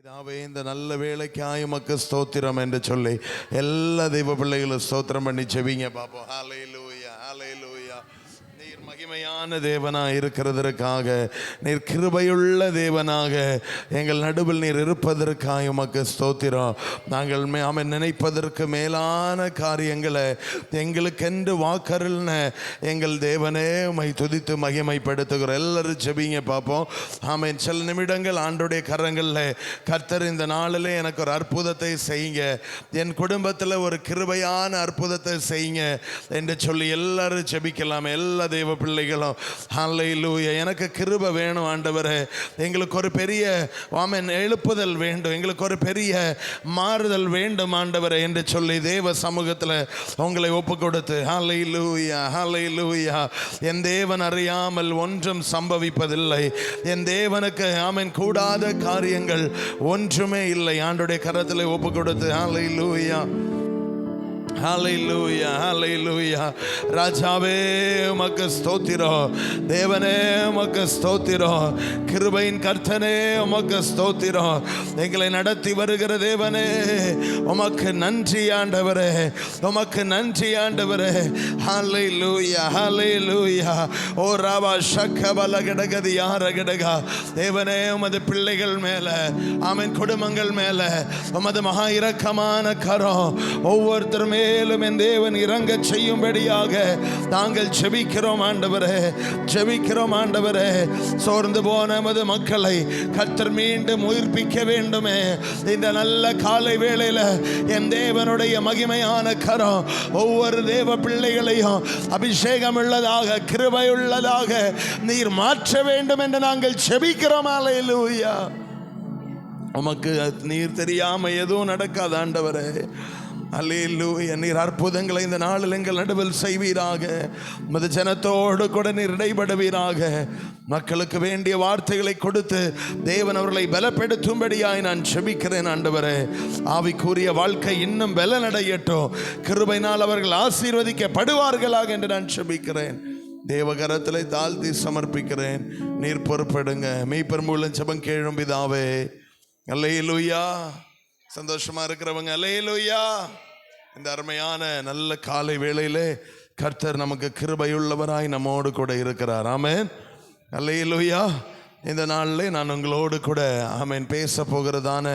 பிதாவே, இந்த நல்ல வேலைக்காய் உமக்கு ஸ்தோத்திரம் என்று சொல்லி எல்லா தெய்வ பிள்ளைகளும் ஸ்தோத்திரம் பண்ணி செவிங்க பாப்போம். ஹல்லேலூயா, ஹல்லேலூயா. நீர் மகிமையான தேவனாக இருக்கிறதற்காக, நீர் கிருபையுள்ள தேவனாக எங்கள் நடுவில் நீர் இருப்பதற்காக உமக்கு ஸ்தோத்திரம். நாங்கள் அவன் நினைப்பதற்கு மேலான காரியங்களை எங்களுக்கென்று வாக்கருள்ன எங்கள் தேவனே உம்மை துதித்து மகிமைப்படுத்துகிறோம். எல்லாரும் ஜெபிங்க பார்ப்போம். ஆமென். சில நிமிடங்கள் ஆண்டுடைய கரங்களில் கர்த்தர் இந்த நாளில் எனக்கு ஒரு அற்புதத்தை செய்யுங்க, என் குடும்பத்தில் ஒரு கிருபையான அற்புதத்தை செய்யுங்க என்று சொல்லி எல்லாரும் ஜெபிக்கலாம். எல்லா தேவ பிள்ளைகளும் ஹல்லேலூயா. எனக்கு கிருபை வேணும் ஆண்டவரே, எங்களுக்கு ஒரு பெரிய எழுப்புதல் வேண்டும், எங்களுக்கு ஒரு பெரிய மாறுதல் வேண்டும் ஆண்டவரே என்று சொல்லி தேவ சமூகத்தில் உங்களை ஒப்பு கொடுத்து ஹல்லேலூயா, ஹல்லேலூயா. என் தேவன் அறியாமல் ஒன்றும் சம்பவிப்பதில்லை, என் தேவனுக்கு ஆமென் கூடாத காரியங்கள் ஒன்றுமே இல்லை. ஆண்டுடைய கரத்தில் ஒப்பு கொடுத்து ஹல்லேலூயா, ஹல்லேலூயா, ஹல்லேலூயா. ராஜாவே உமக்கு ஸ்தோத்திரம், தேவனே உமக்கு ஸ்தோத்திரம், கிருபையின் கர்த்தனே உமக்கு ஸ்தோத்திரம். எங்களை நடத்தி வருகிற தேவனே உமக்கு நன்றி ஆண்டவரே, உமக்கு நன்றி ஆண்டவரே. ஹல்லேலூயா, ஹல்லேலூயா. ஓ ராவா ஷக்கபல கடகதி யார கடகா. தேவனே உமது பிள்ளைகள் மேல, ஆமென், குடும்பங்கள் மேல உமது மகா இரக்கமான கரம் ஒவ்வொருத்தரும் மேலும் என் தேவன் இறங்க செய்யும்படியாக நாங்கள் ஜெபிக்கிறோம் ஆண்டவரே, ஜெபிக்கிறோம் ஆண்டவரே. சோர்ந்து போன நமது மக்களை கர்த்தர் மீண்டும் உயிர்ப்பிக்க வேண்டுமே. இந்த நல்ல காலை வேளையில் என் தேவனுடைய மகிமையான கரம் ஒவ்வொரு தேவ பிள்ளைகளையும் அபிஷேகம் உள்ளதாக, கிருபை உள்ளதாக நீர் மாற்ற வேண்டும் என்று நாங்கள் ஜெபிக்கிறோம். ஹல்லேலூயா. உமக்கு நீர் தெரியாம எதுவும் நடக்காது ஆண்டவரே. அல்லேலூயா. நீர் அற்புதங்களை இந்த நாளில் எங்கள் நடுவில் செய்வீராக, மது ஜனத்தோடு கூட நீர் இடைபடுவீராக. மக்களுக்கு வேண்டிய வார்த்தைகளை கொடுத்து தேவன் அவர்களை பலப்படுத்தும்படியாய் நான் செபிக்கிறேன் ஆண்டவரே. ஆவிக்குரிய வாழ்க்கை இன்னும் பலனடையட்டும், கிருபையினால் அவர்கள் ஆசீர்வதிக்கப்படுவார்களாக என்று நான் செபிக்கிறேன். தேவகரத்திலே தாழ்த்தி சமர்ப்பிக்கிறேன். நீர் பொறுப்படுங்க. மெய்ப்பர் மூலம் ஜெபம் கேளும் பிதாவே. அல்லேலூயா. சந்தோஷமா இருக்கிறவங்க அல்லேலூயா. இந்த அருமையான நல்ல காலை வேளையிலே கர்த்தர் நமக்கு கிருபையுள்ளவராய் நம்மோடு கூட இருக்கிறார். ஆமென், அல்லேலூயா. இந்த நாளில் நான் உங்களோடு கூட ஆமென் பேச போகிறதான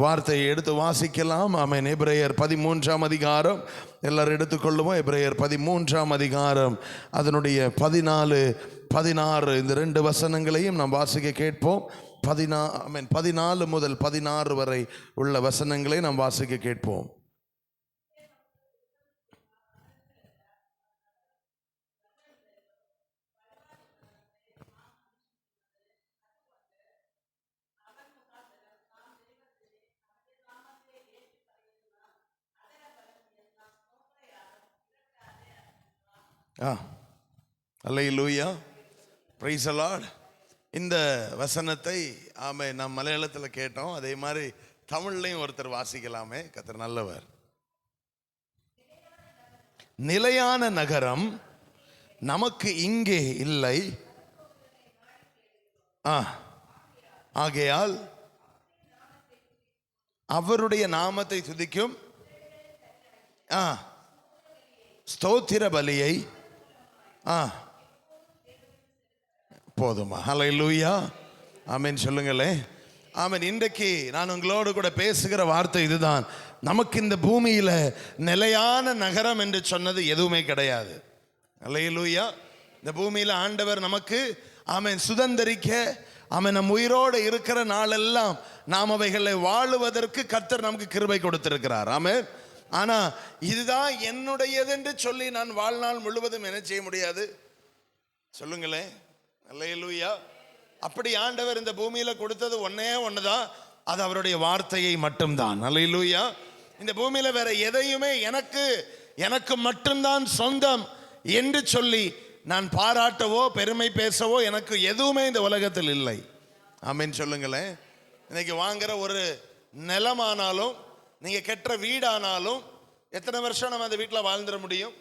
வார்த்தையை எடுத்து வாசிக்கலாம். ஆமென். எபிரேயர் 13ஆம் அதிகாரம் எல்லாரும் எடுத்துக்கொள்ளுவோம். எபிரேயர் 13ஆம் அதிகாரம் அதனுடைய 14, 16 இந்த 2 வசனங்களையும் நாம் வாசிக்க கேட்போம். 14 முதல் 16 வரை உள்ள வசனங்களை நாம் வாசிக்க கேட்போம். அல்லேலூயா, பிரைஸ் தி லார்ட். இந்த வசனத்தை நாம் மலையாளத்தில் கேட்டோம், அதே மாதிரி தமிழ்லையும் ஒருத்தர் வாசிக்கலாமே. கர்த்தர் நல்லவர். நிலையான நகரம் நமக்கு இங்கே இல்லை, ஆகையால் அவருடைய நாமத்தை துதிக்கும் ஸ்தோத்திர பலியை போதுமா? ஹல்லேலூயா, ஆமென் சொல்லுங்களே. ஆமென். இன்றைக்கு நான் உங்களோடு கூட பேசுகிற வார்த்தை இதுதான். நமக்கு இந்த பூமியில் நிலையான நகரம் என்று சொன்னது எதுவுமே கிடையாது. ஹல்லேலூயா. இந்த பூமியில் ஆண்டவர் நமக்கு ஆமென் சுதந்தரிக்க, ஆமென், நம் உயிரோடு இருக்கிற நாளெல்லாம் நாம் அவைகளை வாழுவதற்கு கர்த்தர் நமக்கு கிருபை கொடுத்திருக்கிறார். ஆமென். ஆனால் இதுதான் என்னுடையது என்று சொல்லி நான் வாழ்நாள் முழுவதும் என்ன செய்ய முடியாது? சொல்லுங்களேன். அல்லேலூயா. அப்படி ஆண்டவர் இந்த பூமியில கொடுத்தது ஒன்னே ஒண்ணுதான், அது அவருடைய வார்த்தையை மட்டும்தான். அல்லேலூயா. இந்த பூமியில வேற எதையுமே எனக்கு மட்டும்தான் சொந்தம் என்று சொல்லி நான் பாராட்டவோ பெருமை பேசவோ எனக்கு எதுவுமே இந்த உலகத்தில் இல்லை. ஆமென் சொல்லுங்களேன். இன்னைக்கு வாங்குற ஒரு நிலமானாலும், நீங்க கெட்ட வீடானாலும், எத்தனை வருஷம் நம்ம அந்த வீட்டில் வாழ்ந்துட முடியும்?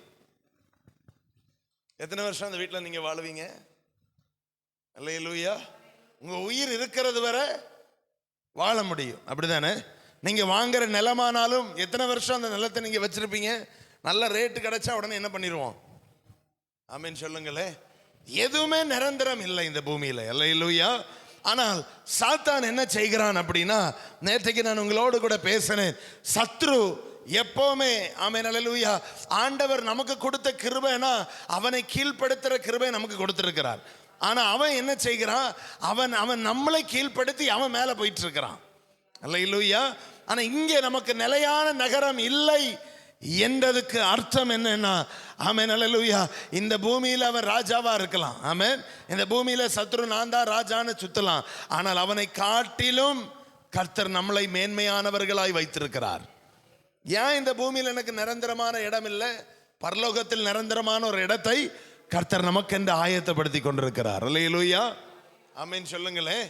எத்தனை வருஷம் அந்த வீட்டில் நீங்க வாழுவீங்க? அல்லேலூயா. உங்க உயிர் இருக்கிறது வரை வாழ முடியும். அப்படிதானே? நீங்க வாங்குற நிலமானாலும் எத்தனை வருஷம் அந்த நிலத்தை நீங்க வச்சிருப்பீங்க? நல்ல ரேட்டு கிடைச்சா உடனே என்ன பண்ணிடுவோம்? ஆமீன் சொல்லுங்களே. எதுவுமே நிரந்தரம் இல்லை இந்த பூமியில. அல்லேலூயா. ஆனால் சாத்தான் என்ன செய்கிறான் அப்படின்னா, நேற்றைக்கு நான் உங்களோடு கூட பேசினேன், சத்ரு எப்பவுமே, ஆமென் அல்லேலூயா, ஆண்டவர் நமக்கு கொடுத்த கிருபைனா அவனை கீழ்ப்படுத்துற கிருபை நமக்கு கொடுத்திருக்கிறார். ஆனா அவன் என்ன செய்கிறான்? அவன் நம்மளை கீழ்ப்படுத்தி அவன் மேல போயிட்டு இருக்கிறான். அல்லேலூயா. ஆனா இங்கே நமக்கு நிலையான நகரம் இல்லை என்றதுக்கு அர்த்தம் என்னன்னா, ஆமென் அல்லேலூயா, இந்த பூமியில் அவன் ராஜாவா இருக்கலாம். ஆமென். இந்த பூமியில சத்ரு நான் தான் ராஜான்னு சுத்தலாம். ஆனால் அவனை காட்டிலும் கர்த்தர் நம்மளை மேன்மையானவர்களாய் வைத்திருக்கிறார். ஏன் இந்த பூமியில் எனக்கு நிரந்தரமான இடம் இல்லை? பரலோகத்தில் நிரந்தரமான ஒரு இடத்தை கர்த்தர் நமக்கு என்று ஆயத்தப்படுத்தி கொண்டிருக்கிறார். அல்லேலூயா. ஆமென் சொல்லுங்களேன்.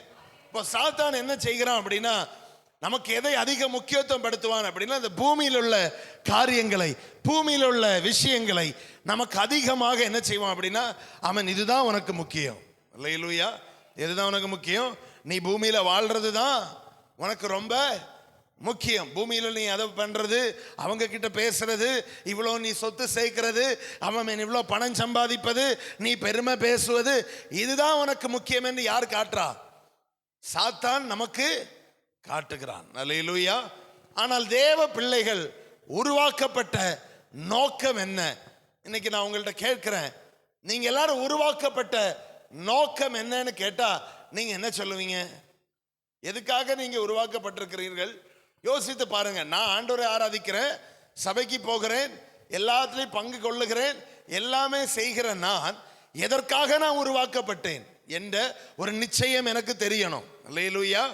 இப்போ சாத்தான் என்ன செய்கிறான் அப்படின்னா, நமக்கு எதை அதிக முக்கியத்துவம் படுத்துவான் அப்படின்னா, இந்த பூமியில் உள்ள காரியங்களை, பூமியில் உள்ள விஷயங்களை நமக்கு அதிகமாக என்ன செய்வான் அப்படின்னா, அவன் இதுதான் உனக்கு முக்கியம். அல்லேலூயா. எதுதான் உனக்கு முக்கியம்? நீ பூமியில வாழ்றது தான் உனக்கு ரொம்ப முக்கியம். பூமியில நீ அதை பண்றது, அவங்க கிட்ட பேசுறது, இவ்வளோ நீ சொத்து சேர்க்கிறது, அவன் இவ்வளோ பணம் சம்பாதிப்பது, நீ பெருமை பேசுவது, இதுதான் உனக்கு முக்கியம் என்று யார் காட்டுறா? சாத்தான் நமக்கு காட்டுகிறான். அல்லேலூயா. ஆனால் தேவ பிள்ளைகள் உருவாக்கப்பட்ட நோக்கம் என்ன? இன்னைக்கு நான் உங்கள்கிட்ட கேட்கிறேன், நீங்க எல்லாரும் உருவாக்கப்பட்ட நோக்கம் என்னன்னு கேட்டா நீங்க என்ன சொல்லுவீங்க? எதுக்காக நீங்க உருவாக்கப்பட்டிருக்கிறீர்கள்? யோசித்து பாருங்க. நான் ஆண்டவரை ஆராதிக்கிறேன், சபைக்கு போகிறேன், எல்லாத்துலேயும் பங்கு கொள்ளுகிறேன், எல்லாமே செய்கிற நான் எதற்காக நான் உருவாக்கப்பட்டேன் என்ற ஒரு நிச்சயம் எனக்கு தெரியணும். அல்லேலூயா.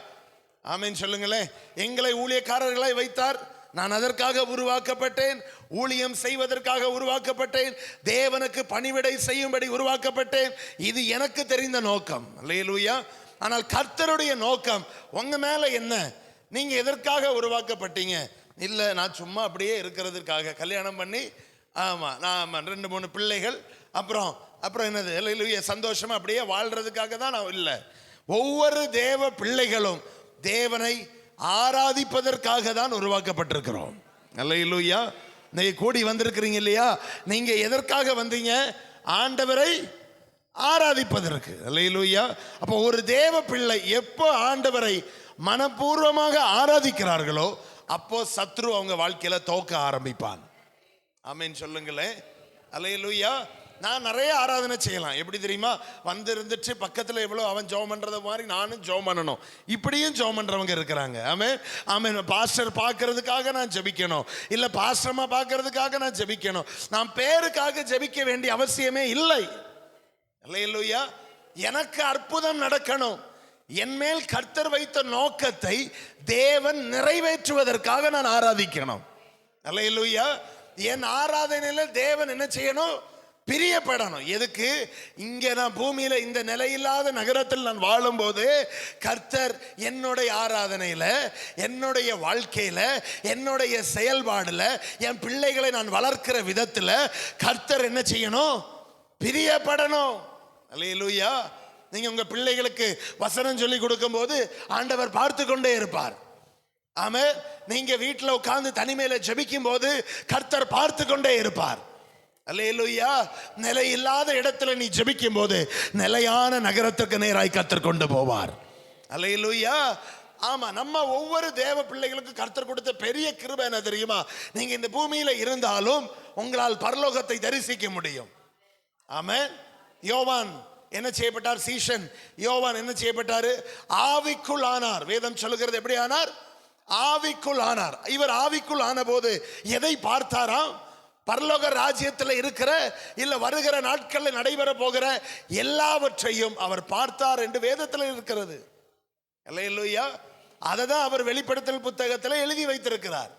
ஆமென் சொல்லுங்களேன். எங்களை ஊழியக்காரர்களை வைத்தார், நான் அதற்காக உருவாக்கப்பட்டேன். ஊழியம் செய்வதற்காக உருவாக்கப்பட்டேன். தேவனுக்கு பணிவிடை செய்யும்படி உருவாக்கப்பட்டேன். இது எனக்கு தெரிந்த நோக்கம். அல்லேலூயா. ஆனால் கர்த்தருடைய நோக்கம் உங்க மேல என்ன? நீங்க எதற்காக உருவாக்கப்பட்டீங்க? இல்லை, நான் சும்மா அப்படியே இருக்கிறதுக்காக கல்யாணம் பண்ணி, ஆமா நான் 2-3 பிள்ளைகள், அப்புறம் என்னது, அல்லேலூயா, சந்தோஷமா அப்படியே வாழ்றதுக்காக தான் நான் இல்லை. ஒவ்வொரு தேவ பிள்ளைகளும் தேவனை ஆராதிப்பதற்காக தான் உருவாக்கப்பட்டிருக்கிறோம். அல்லேலூயா. நீங்க கூடி வந்திருக்கிறீங்க இல்லையா? நீங்க எதற்காக வந்தீங்க? ஆண்டவரை ஆராதிப்பதற்கு. அல்லேலூயா. அப்போ ஒரு தேவ பிள்ளை எப்போ ஆண்டவரை மனப்பூர்வமாக ஆராதிக்கிறார்களோ அப்போ சத்ரு அவங்க வாழ்க்கையில தோக்க ஆரம்பிப்பான். ஆமென் சொல்லுங்களேன். அல்லேலூயா. நான் நிறைய ஆராதனை செய்யலாம். எப்படி தெரியுமா? வந்து இருந்துட்டு பக்கத்தில் எவ்வளோ அவன் ஜெபம் பண்ணுறத மாதிரி நானும் ஜெபம் பண்ணணும். இப்படியும் ஜெபம் பண்ணுறவங்க இருக்கிறாங்க. ஆமென் ஆமென். பாஸ்டர் பார்க்கறதுக்காக நான் ஜெபிக்கணும், இல்லை பாஸ்டர்மா பார்க்கறதுக்காக நான் ஜெபிக்கணும். நான் பேருக்காக ஜெபிக்க வேண்டிய அவசியமே இல்லை. அல்லேலூயா. எனக்கு அற்புதம் நடக்கணும், என் மேல் கர்த்தர் வைத்த நோக்கத்தை தேவன் நிறைவேற்றுவதற்காக நான் ஆராதிக்கணும். அல்லேலூயா. என் ஆராதனையில தேவன் என்ன செய்யணும்? பிரியப்படணும். எதுக்கு? இங்கே நான் பூமியில இந்த நிலையில்லாத நகரத்தில் நான் வாழும்போது கர்த்தர் என்னுடைய ஆராதனையில, என்னுடைய வாழ்க்கையில, என்னுடைய செயல்பாடுல, என் பிள்ளைகளை நான் வளர்க்கிற விதத்தில் கர்த்தர் என்ன செய்யணும்? பிரியப்படணும். அல்லேலூயா. நீங்க உங்க பிள்ளைகளுக்கு வசனம் சொல்லி கொடுக்கும் போது ஆண்டவர் பார்த்து கொண்டே இருப்பார். ஆமென். நீங்க வீட்டில் உட்கார்ந்து தனிமையில ஜெபிக்கும் போது கர்த்தர் பார்த்து கொண்டே இருப்பார். அல்லேலூயா. நிலை இல்லாத இடத்துல நீ ஜெபிக்கும் போது நிலையான நகரத்துக்கு நேராய் கர்த்தர் கொண்டு போவார். அல்லேலூயா. ஆமா, நம்ம ஒவ்வொரு தேவ பிள்ளைகளுக்கு கர்த்தர் கொடுத்த பெரிய கிருபை என்ன தெரியுமா? நீங்க இந்த பூமியில இருந்தாலும் உங்களால் பரலோகத்தை தரிசிக்க முடியும். ஆமென். யோவான் என்ன செய்யப்பட்டார்? சீஷன் யோவான் என்ன செய்யப்பட்டாரு? ஆவிக்குள் ஆனார். வேதம் சொல்லுகிறது எப்படி ஆனார்? ஆவிக்குள் ஆனார். இவர் ஆவிக்குள் ஆன போது எதை பார்த்தாராம்? பரலோக ராஜ்யத்தில் இருக்கிற, இல்ல வருகிற நாட்களில் நடைபெற போகிற எல்லாவற்றையும் அவர் பார்த்தார் என்று வேதத்தில் இருக்கிறது. அல்லேலூயா. அதை தான் அவர் வெளிப்படுத்தல் புத்தகத்தில் எழுதி வைத்திருக்கிறார்.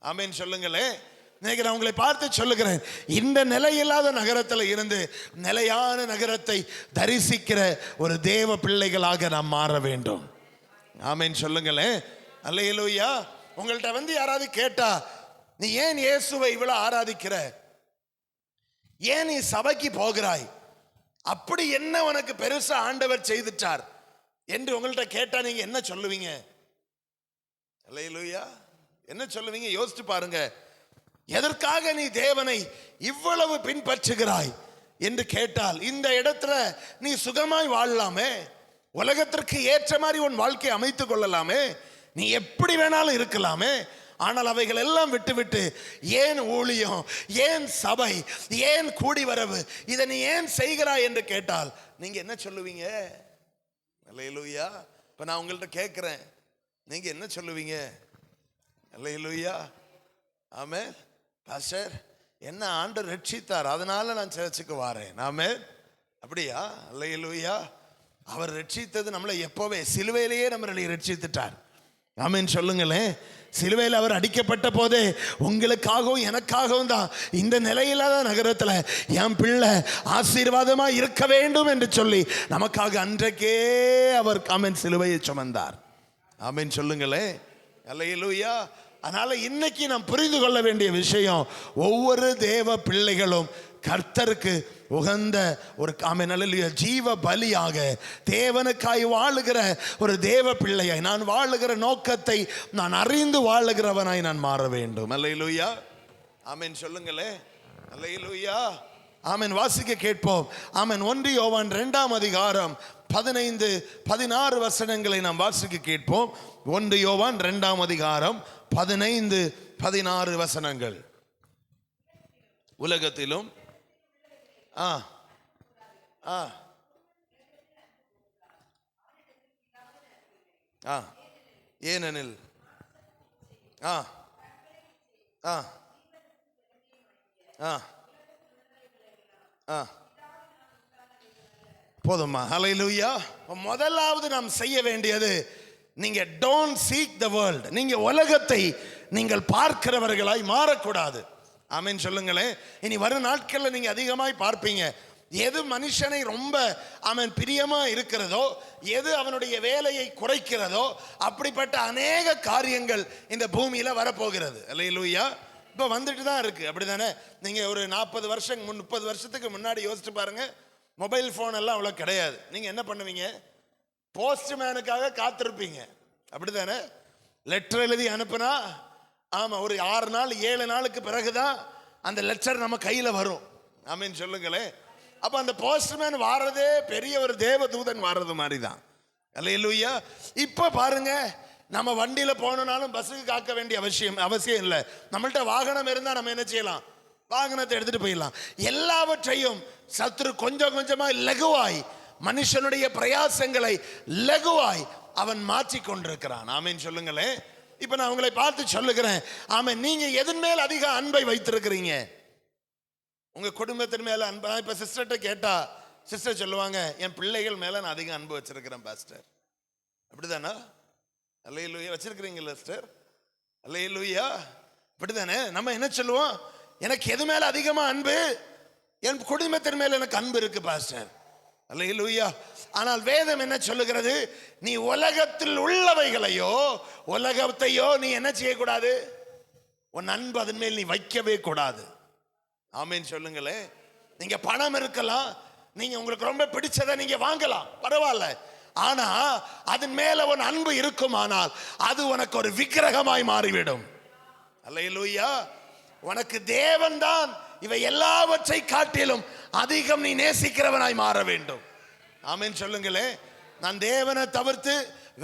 ஆமென் சொல்லுங்களேன். இன்னைக்கு நான் உங்களை பார்த்து சொல்லுகிறேன், இந்த நிலையில்லாத நகரத்தில் இருந்து நிலையான நகரத்தை தரிசிக்கிற ஒரு தேவ பிள்ளைகளாக நாம் மாற வேண்டும். ஆமென் சொல்லுங்களேன். அல்லேலூயா. உங்கள்கிட்ட வந்து யாராவது கேட்டா, நீ ஏன் இயேசுவை இவ்வளவு ஆராதிக்கிற, ஏன் நீ சபைக்கு போகிறாய், அப்படி என்ன உனக்கு பெருசா ஆண்டவர் செய்துட்டார் என்று உங்கள்கிட்ட கேட்டா நீங்க என்ன சொல்லுவீங்க? அல்லேலூயா. என்ன சொல்லுவீங்க? யோசிச்சு பாருங்க. எதற்காக நீ தேவனை இவ்வளவு பின்பற்றுகிறாய் என்று கேட்டால், இந்த இடத்துல நீ சுகமாய் வாழலாமே, உலகத்திற்கு ஏற்ற மாதிரி உன் வாழ்க்கையை அமைத்துக் கொள்ளலாமே, நீ எப்படி வேணாலும் இருக்கலாமே, ஆனால் அவைகள் எல்லாம் விட்டுவிட்டு ஏன் ஊழியம், ஏன் சபை, ஏன் கூடி வரவு, இதை நீ ஏன் செய்கிறாய் என்று கேட்டால் நீங்க என்ன சொல்லுவீங்க? அல்லேலூயா. இப்ப நான் உங்கள்கிட்ட கேட்கிறேன், நீங்க என்ன சொல்லுவீங்க? அல்லேலூயா. ஆமென். பாஸ்டர், என்ன ஆண்டவர் ரட்சித்தார், அதனால நான் சர்ச்சுக்கு வாரேன். ஆமென். அப்படியா? அல்லேலூயா. அவர் ரட்சித்தது நம்மளை எப்போவே சிலுவையிலேயே நம்மளை ரட்சித்துட்டார். ஆமென் சொல்லுங்களேன். சிலுவையில் அவர் அடிக்கப்பட்ட போதே உங்களுக்காகவும் எனக்காகவும் தான் இந்த நிலையில்லாத நகரத்தில் என் பிள்ளை ஆசீர்வாதமா இருக்க வேண்டும் என்று சொல்லி நமக்காக அன்றைக்கே அவர் ஆமென் சிலுவையை சுமந்தார். ஆமென் சொல்லுங்களேன். அல்லேலூயா. அதனால இன்னைக்கு நாம் புரிந்து கொள்ள வேண்டிய விஷயம், ஒவ்வொரு தேவ பிள்ளைகளும் கர்த்தருக்கு உகந்த ஒரு ஆமென் அல்லேலூயா ஜீவ பலியாக தேவனுக்காய் வாழுகிற ஒரு தேவ பிள்ளையாய், நான் வாழுகிற நோக்கத்தை நான் அறிந்து வாழுகிறவனாய் நான் மாற வேண்டும். அல்லேலூயா. ஆமென் சொல்லுங்களே. அல்லேலூயா. ஆமென். வாசிக்க கேட்போம். ஆமென். 1 யோவான் 2ஆம் அதிகாரம் 15-16 வசனங்களை நாம் வாசிக்க கேட்போம். 1 யோவான் 2ஆம் அதிகாரம் 15-16 வசனங்கள். உலகத்திலும் ஏனெனில் போதுமா? ஹல்லேலூயா. முதலாவது நாம் செய்ய வேண்டியது, நீங்க டோன்ட் சீக் த வேர்ல்ட். நீங்க உலகத்தை நீங்கள் பார்க்கிறவர்களாய் மாறக்கூடாது. ஆமென் சொல்லுங்களேன். இனி வரும் நாட்களில் நீங்க அதிகமாய் பார்ப்பீங்க, எது மனுஷனை ரொம்ப அவன் பிரியமா இருக்கிறதோ, எது அவனுடைய வேலையை குறைக்கிறதோ, அப்படிப்பட்ட அநேக காரியங்கள் இந்த பூமியில வரப்போகிறது. அல்லேலூயா. இப்போ வந்துட்டு தான் இருக்கு. அப்படிதானே? நீங்க ஒரு 40 வருஷம் 30 வருஷத்துக்கு முன்னாடி யோசிச்சு பாருங்க. மொபைல் ஃபோன் எல்லாம் அவ்வளோ கிடையாது. நீங்க என்ன பண்ணுவீங்க? போஸ்ட்மேனுக்காக காத்திருப்பீங்க. அப்படிதானே? லெட்டர் எழுதி அனுப்புனா ஆமா ஒரு 6 நாள் 7 நாளுக்கு பிறகுதான் அந்த லெட்டர் நம்ம கையில வரும். ஆமென் சொல்லுங்களேன். அப்ப அந்த போஸ்ட்மேன் வாரதே பெரிய ஒரு தேவதூதன் வாரது மாதிரி தான். அல்லேலூயா. இப்ப பாருங்க, நம்ம வண்டியில போனாலும் பஸ்ஸுக்கு காக்க வேண்டிய அவசியம் இல்லை. நம்மள்ட்ட வாகனம் இருந்தா நம்ம என்ன செய்யலாம்? வாகனத்தை எடுத்துட்டு போயிடலாம். எல்லாவற்றையும் சத்துரு கொஞ்சம் கொஞ்சமா லகுவாய், மனுஷனுடைய பிரயாசங்களை லகுவாய் அவன் மாற்றி கொண்டிருக்கிறான். ஆமென் சொல்லுங்களேன். இப்ப நான் உங்களை பார்த்து சொல்லுகிறேன், ஆமென். நீங்க எதன் மேல் அதிக அன்பை வைத்திருக்கிறீங்க? உங்க குடும்பத்தின் மேல அன்பா? இப்ப சிஸ்டர்கிட்ட கேட்டா சிஸ்டர் சொல்லுவாங்க, என் பிள்ளைகள் மேல நான் அதிக அன்பு வச்சிருக்கிறேன் பாஸ்டர். அப்படிதானா? அல்லேலூயா. வச்சிருக்கிறீங்களா சிஸ்டர்? அல்லேலூயா. அப்படிதானே? நம்ம என்ன சொல்லுவோம்? எனக்கு எது மேல அதிகமா அன்பு? என் குடும்பத்தின் மேல எனக்கு அன்பு இருக்கு பாஸ்டர். அல்லேலூயா. ஆனால் வேதம் என்ன சொல்லுகிறது? நீ உலகத்தில் உள்ளவைகளையோ உலகத்தையோ நீ என்ன செய்யக்கூடாது? உன் அன்பு அதன் மேல் நீ வைக்கவே கூடாது. ஆமென் சொல்லுங்களேன். நீங்க பணம் இருக்கலாம், நீங்க உங்களுக்கு ரொம்ப பிடிச்சதை நீங்க வாங்கலாம், பரவாயில்ல. ஆனா அதன் மேல உன் அன்பு இருக்குமானால் அது உனக்கு ஒரு விக்கிரகமாய் மாறிவிடும். அல்லேலூயா. உனக்கு தேவன் தான் இவை எல்லாவற்றை காட்டிலும் அதிகம் நீ நேசிக்கிறவனாய் மாற வேண்டும். ஆமென் சொல்லுங்களேன். நான் தேவனை தவிர்த்து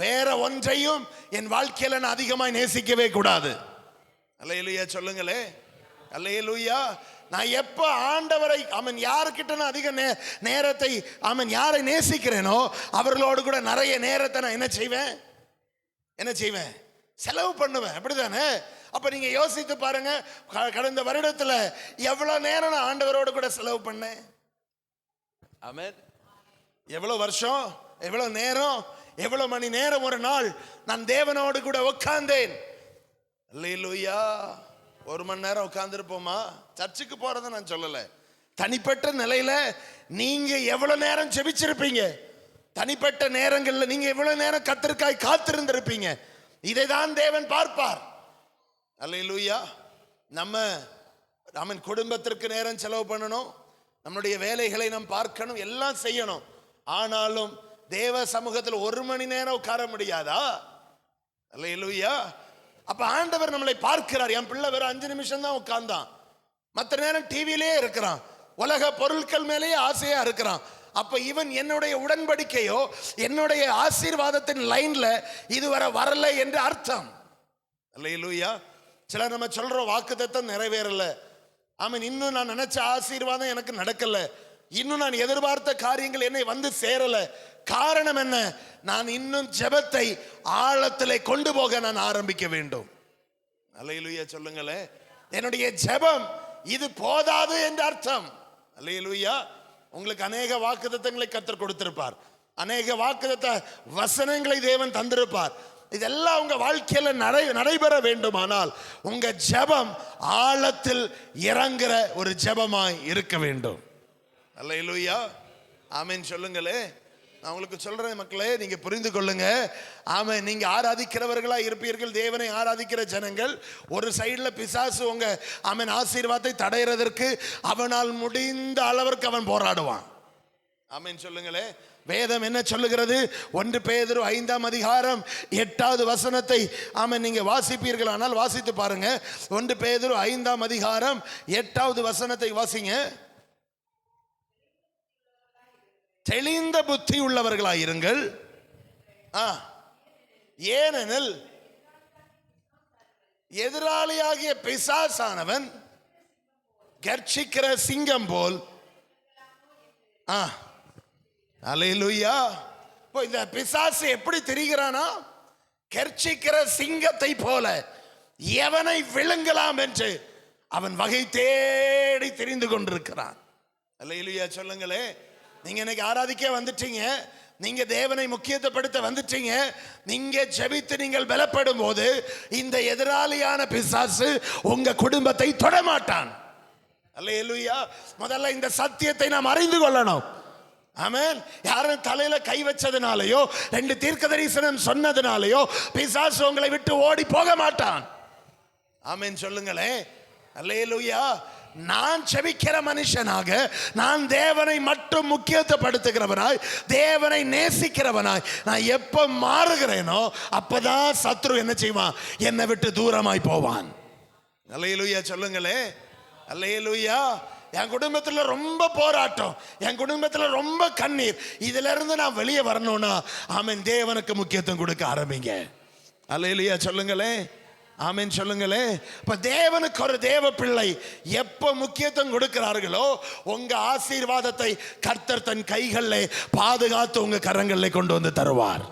வேற ஒன்றையும் என் வாழ்க்கையில நான் அதிகமாய் நேசிக்கவே கூடாது. அல்லேலூயா சொல்லுங்களே. அல்லேலூயா. நான் எப்ப ஆண்டவரை அவன் யாருக்கிட்ட நான் அதிக நேரத்தை அவன் யாரை நேசிக்கிறேனோ அவர்களோடு கூட நிறைய நேரத்தை நான் என்ன செய்வேன்? செலவு பண்ணுவேன். அப்படிதானே? அப்ப நீங்க யோசித்து பாருங்க, கடந்த வருடத்துல எவ்வளவு நேரம் நான் ஆண்டவரோடு கூட செலவு பண்ணேன்? ஆமென். எவ்வளவு வருஷம், எவ்வளவு நேரம், எவ்வளவு மணி நேரம் ஒரு நாள் நான் தேவனோடு கூட உட்கார்ந்தேன்? அல்லேலூயா. 1 மணி நேரம் உட்கார்ந்துருப்போமா? சர்ச்சுக்கு போறதை நான் சொல்லல. தனிப்பட்ட நிலையில நீங்க எவ்வளவு நேரம் ஜெபிச்சிருப்பீங்க? தனிப்பட்ட நேரங்கள்ல நீங்க எவ்வளவு நேரம் கர்த்தருக்காய் காத்திருந்திருப்பீங்க? இதைதான் தேவன் பார்ப்பார். அல்லேலூயா. நம்ம குடும்பத்திற்கு நேரம் செலவு பண்ணணும், நம்முடைய வேலைகளை நாம் பார்க்கணும், எல்லாம் செய்யணும். ஆனாலும் தேவ சமூகத்தில் 1 மணி நேரம் உட்கார முடியாதா? அல்லேலூயா. அப்ப ஆண்டவர் நம்மளை பார்க்கிறார். என் பிள்ளை வெறும் 5 நிமிஷம் தான் உட்கார்ந்தான், மற்ற நேரம் டிவிலே இருக்கிறான், உலக பொருட்கள் மேலேயே ஆசையா இருக்கிறான். அப்ப இவன் என்னுடைய உடன்படிக்கையோ என்னுடைய ஆசீர்வாதத்தின் லைன்ல இதுவரை வரல என்று அர்த்தம். அல்லேலூயா. சில நம்ம சொல்ற வாக்குத்தத்தம் நிறைவேறல, ஆமென், இன்னும் நான் நினைச்ச ஆசீர்வாதம் எனக்கு நடக்கல, இன்னும் நான் எதிர்பார்த்த காரியங்கள் என்னை வந்து சேரல. காரணம் என்ன? நான் இன்னும் ஜெபத்தை ஆழத்திலே கொண்டு போக நான் ஆரம்பிக்க வேண்டும். அல்லேலூயா சொல்லுங்களே. என்னுடைய ஜெபம் இது போதாது என்று அர்த்தம். அல்லேலூயா. உங்களுக்கு அநேக வாக்குத்தத்தங்களை கர்த்தர் கொடுத்திருப்பார், அநேக வாக்குத்தத்த வசனங்களை தேவன் தந்திருப்பார். இதெல்லாம் உங்க வாழ்க்கையில நடைபெற வேண்டுமானால் உங்க ஜெபம் ஆழத்தில் இறங்குற ஒரு ஜெபமாய் இருக்க வேண்டும். அல்லேலூயா. ஆமென் சொல்லுங்களே. நான் உங்களுக்கு சொல்றேன் மக்களே, நீங்க புரிந்து கொள்ளுங்க. ஆமென். நீங்க ஆராதிக்கிறவர்களா இருப்பீர்கள், தேவனை ஆராதிக்கிற ஜனங்கள். ஒரு சைடுல பிசாசு உங்க ஆமென் ஆசீர்வாதத்தை தடையிறதற்கு அவனால் முடிந்த அளவிற்கு அவன் போராடுவான். ஆமென் சொல்லுங்களே. வேதம் என்ன சொல்லுகிறது? 1 பேதுரு 5ஆம் அதிகாரம் 8வது வசனத்தை ஆமென் நீங்க வாசிப்பீர்கள், ஆனால் வாசித்து பாருங்க. 1 பேதுரு 5ஆம் அதிகாரம் 8வது வசனத்தை வாசிங்க. தெளிந்த புத்தி உள்ளவர்களாயிருங்கள், ஏனெனில் எதிராளியாகிய பிசாசானவன் கர்ச்சிக்கிற சிங்கம் போல். அல்லேலூயா. இந்த பிசாசு எப்படி தெரிகிறானா? கர்ச்சிக்கிற சிங்கத்தை போல எவனை விழுங்கலாம் என்று அவன் வகை தேடி தெரிந்து கொண்டிருக்கிறான். அல்லேலூயா சொல்லுங்களே. நீங்க இன்னைக்கு ஆராதிக்க வந்துட்டீங்க, நீங்க தேவனை முக்கியத்துவப்படுத்த வந்துட்டீங்க, நீங்க ஜெபித்து நீங்கள் பலப்படும் போது இந்த எதிராளியான பிசாசு உங்க குடும்பத்தை தொடமாட்டான். அல்லேலூயா. முதல்ல இந்த சத்தியத்தை நாம் அறிந்து கொள்ளணும். ஆமென். யாரும் தலையில கை வச்சதுனாலயோ 2 தீர்க்கதரிசனம் சொன்னதுனாலயோ பிசாசு உங்களை விட்டு ஓடி போக மாட்டான். ஆமென் சொல்லுங்களே. அல்லேலூயா. நான் செபிக்கிற மனுஷனாக, நான் தேவனை மட்டும் முக்கியத்துவப்படுத்துகிறவனாய், தேவனை நேசிக்கிறவனாய் நான் எப்ப மாறுகிறேனோ அப்பதான் சத்ரு என்ன செய்வான்? என்னை விட்டு தூரமாய் போவான். அல்லேலூயா சொல்லுங்களே. அல்லேலூயா. என் குடும்பத்துல ரொம்ப போராட்டம், என் குடும்பத்துல ரொம்ப கண்ணீர், இதுல இருந்து நான் வெளியே வரணும்னா ஆமென் தேவனுக்கு முக்கியத்துவம் கொடுக்க ஆரம்பிங்க. அல்லேலூயா சொல்லுங்களே. ஆமென் சொல்லுங்களே. இப்ப தேவனுக்கு ஒரு தேவ பிள்ளை எப்ப முக்கியத்துவம் கொடுக்கிறார்களோ உங்க ஆசீர்வாதத்தை கர்த்தர் தன் கைகளில் பாதுகாத்து உங்க கரங்களில் கொண்டு வந்து தருவார்.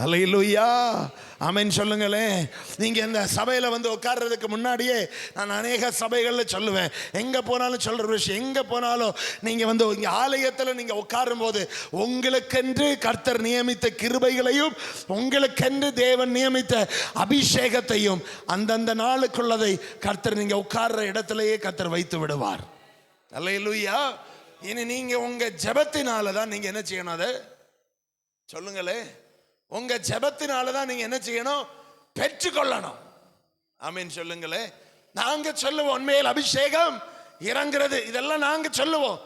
அல்லேலூயா. ஆமென் சொல்லுங்களே. நீங்க இந்த சபையில வந்து உட்கார்றதுக்கு முன்னாடியே நான் அநேக சபைகளில் சொல்லுவேன், எங்க போனாலும் சொல்ற விஷயம், எங்க போனாலும் நீங்க வந்து இங்க ஆலயத்தில் நீங்க உட்காரும் போது உங்களுக்கென்று கர்த்தர் நியமித்த கிருபைகளையும் உங்களுக்கென்று தேவன் நியமித்த அபிஷேகத்தையும் அந்தந்த நாளுக்குள்ளதை கர்த்தர் நீங்க உட்கார்ற இடத்திலேயே கர்த்தர் வைத்து விடுவார். அல்லேலூயா. இனி நீங்க உங்க ஜெபத்தினால தான் நீங்க என்ன செய்யணும்? அதை சொல்லுங்களே. உங்க ஜெபத்தினால தான் நீங்க என்ன செய்யணும்? பெற்றுக்கொள்ளணும். ஆமென் சொல்லுங்களே. நாங்க சொல்லுவோம் உண்மையில் அபிஷேகம் இறங்குறது, இதெல்லாம் நாங்க சொல்லுவோம்.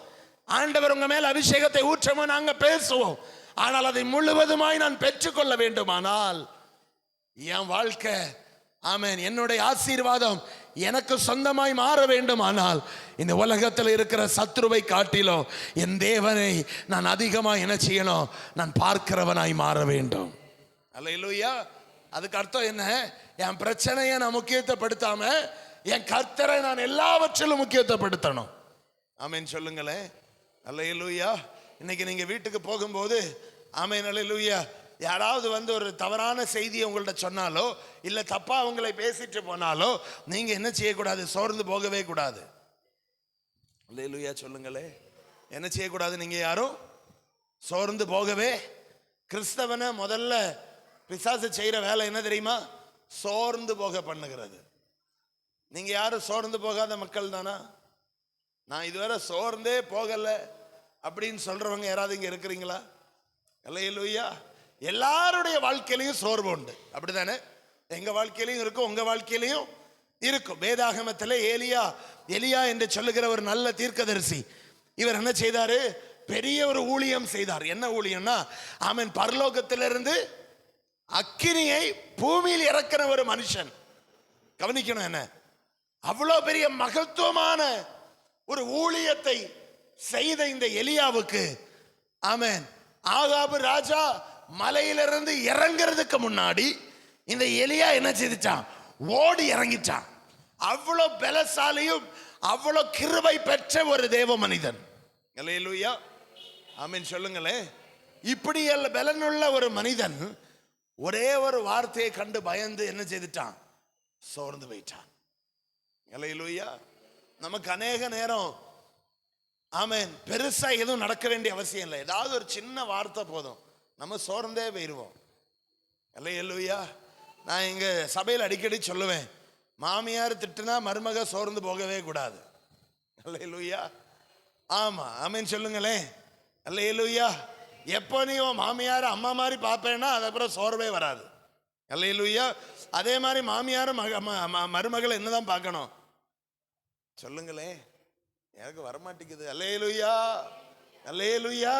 ஆண்டவர் உங்க மேல் அபிஷேகத்தை ஊற்றமோ நாங்க பேசுவோம். ஆனால் அதை முழுவதுமாய் நான் பெற்றுக்கொள்ள வேண்டுமானால் என் வாழ்க்கை ஆமென் என்னுடைய ஆசீர்வாதம் எனக்கு சொந்தமாய் மாற வேண்டுமானால் இந்த உலகத்தில் இருக்கிற சத்ருவை காட்டிலும் என் தேவனை நான் அதிகமாக என்ன செய்யணும்? நான் பார்க்கிறவனாய் மாற வேண்டும். அல்லேலூயா. அதுக்கு அர்த்தம் என்ன? என் பிரச்சனையை நான் முக்கியத்துவப்படுத்தாம என் கர்த்தரை நான் எல்லாவற்றிலும் முக்கியத்துவப்படுத்தணும். ஆமென் சொல்லுங்களேன். அல்லேலூயா. இன்னைக்கு நீங்க வீட்டுக்கு போகும்போது ஆமென் அல்லேலூயா யாராவது வந்து ஒரு தவறான செய்தியை உங்கள்ட்ட சொன்னாலோ இல்லை தப்பா உங்களை பேசிட்டு போனாலோ நீங்க என்ன செய்யக்கூடாது? சோர்ந்து போகவே கூடாது. அல்லேலூயா சொல்லுங்களே. என்ன செய்யக்கூடாது? நீங்க யாரும் சோர்ந்து போகவே. கிறிஸ்தவனை முதல்ல பிசாசு செய்யற வேலை என்ன தெரியுமா? சோர்ந்து போக பண்ணுகிறது. நீங்க யாரும் சோர்ந்து போகாத மக்கள் தானா? நான் இதுவரை சோர்ந்தே போகல அப்படின்னு சொல்றவங்க யாராவது இங்க இருக்கிறீங்களா? அல்லேலூயா. எல்லாருடைய வாழ்க்கையிலையும் சோர்வு உண்டு, அப்படித்தானே? எங்க வாழ்க்கையிலையும் இருக்கும், உங்க வாழ்க்கையிலையும் இருக்கும். வேதாகமத்தில் எலியா என்று சொல்லுகிற ஒரு நல்ல தீர்க்கதரிசி, இவர் என்ன செய்தாரு? பெரிய ஒரு ஊழியம் செய்தார். என்ன ஊழியம்னா ஆமென் பரலோகத்திலிருந்து அக்கினியை பூமியில் இறக்கிற ஒரு மனுஷன். கவனிக்கணும் என்ன, அவ்வளோ பெரிய மகத்துவமான ஒரு ஊழியத்தை செய்த இந்த எலியாவுக்கு, ஆமென், ஆகாபு ராஜா மலையிலிருந்து இறங்கிறதுக்கு முன்னாடி இந்த எலியா என்ன செய்துச்சான்? ஓடி இறங்கிட்டான். அவ்வளோ பலசாலியும் அவ்வளோ கிருபை பெற்ற ஒரு தேவ மனிதன். அல்லேலூயா, ஆமென் சொல்லுங்களே. இப்படி பலனுள்ள ஒரு மனிதன் ஒரே ஒரு வார்த்தையை கண்டு பயந்து என்ன செய்துட்டான்? சோர்ந்து போயிட்டான். அல்லேலூயா. நமக்கு அநேக நேரம், ஆமென், பெருசா எதுவும் நடக்க வேண்டிய அவசியம் இல்லை. ஏதாவது ஒரு சின்ன வார்த்தை போதும், நம்ம சோர்ந்தே போயிடுவோம். அல்லேலூயா. நான் இங்க சபையில் அடிக்கடி சொல்லுவேன், மாமியார் திட்டுனா மருமக சோர்ந்து போகவே கூடாது. அல்லேலூயா. ஆமா, ஆமென் சொல்லுங்களேன். அல்லேலூயா. எப்போ நீ மாமியார் அம்மா மாதிரி பார்ப்பேன்னா அதுக்கப்புறம் சோர்வே வராது. அல்லேலூயா. அதே மாதிரி மாமியாரும் மருமகளை என்னதான் பார்க்கணும் சொல்லுங்களே, எனக்கு வரமாட்டேங்குது. அல்லேலூயா, அல்லேலூயா.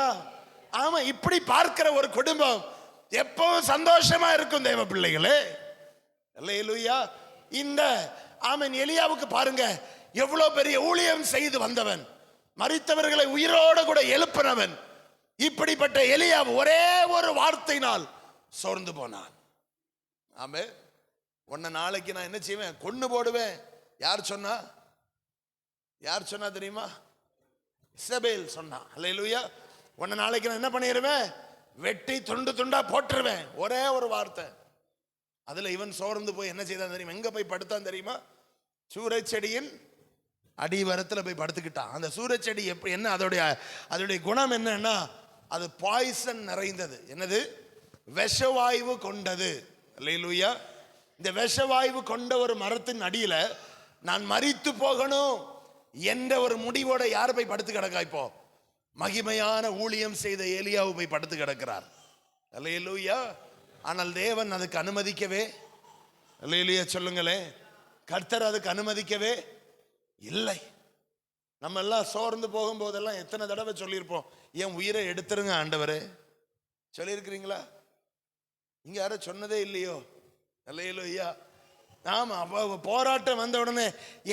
ஆமா, இப்படி பார்க்கிற ஒரு குடும்பம் எப்பவும் சந்தோஷமா இருக்கும் தேவ பிள்ளைகளே. அல்லேலூயா. இந்த ஆமென் எலியாவுக்கு பாருங்க, எவ்வளவு பெரிய ஊழியம் செய்து வந்தவன், மரித்தவர்களை உயிரோடு கூட எழுப்பினவன். இப்படிப்பட்ட எலியா ஒரே ஒரு வார்த்தையினால் சோர்ந்து போனான். ஆமே, உன்னை நாளைக்கு நான் என்ன செய்வேன்? கொன்னு போடுவேன். யார் சொன்னா? யார் சொன்னா தெரியுமா? இசபேல் சொன்னா. அல்லேலூயா. உன்னை நாளைக்கு நான் என்ன பண்ணிடுவேன்? வெட்டி துண்டு துண்டா போட்டுருவேன். ஒரே ஒரு வார்த்தை. அதுல இவன் சோர்ந்து போய் என்ன செய்தான் தெரியுமா? எங்க போய் படுத்தான் தெரியுமா? சூரச்செடியின் அடிவரத்தில் போய் படுத்துக்கிட்டான். அந்த சூரச்செடி எப்படி, என்ன அதோடைய குணம் என்னன்னா, அது பாய்சன் நிறைந்தது. என்னது? விஷவாயு கொண்டது. அல்லேலூயா. இந்த விஷவாயு கொண்ட ஒரு மரத்தின் அடியில நான் மரித்து போகணும் என்ற ஒரு முடிவோட யார் போய் படுத்து கிடக்கா? இப்போ மகிமையான ஊழியம் செய்த ஏலியாவு போய் படுத்து கிடக்கிறார். அல்லேலூயா. ஆனால் தேவன் அதுக்கு அனுமதிக்கவே, அல்லேலூயா சொல்லுங்களே, கர்த்தர் அதுக்கு அனுமதிக்கவே இல்லை. நம்ம எல்லாம் சோர்ந்து போகும்போதெல்லாம் எத்தனை தடவை சொல்லியிருப்போம், என் உயிரை எடுத்துருங்க ஆண்டவரே. சொல்லியிருக்கிறீங்களா? இங்க யாரும் சொன்னதே இல்லையோ? அல்லேலூயா. ஆமா, போராட்டம் வந்த உடனே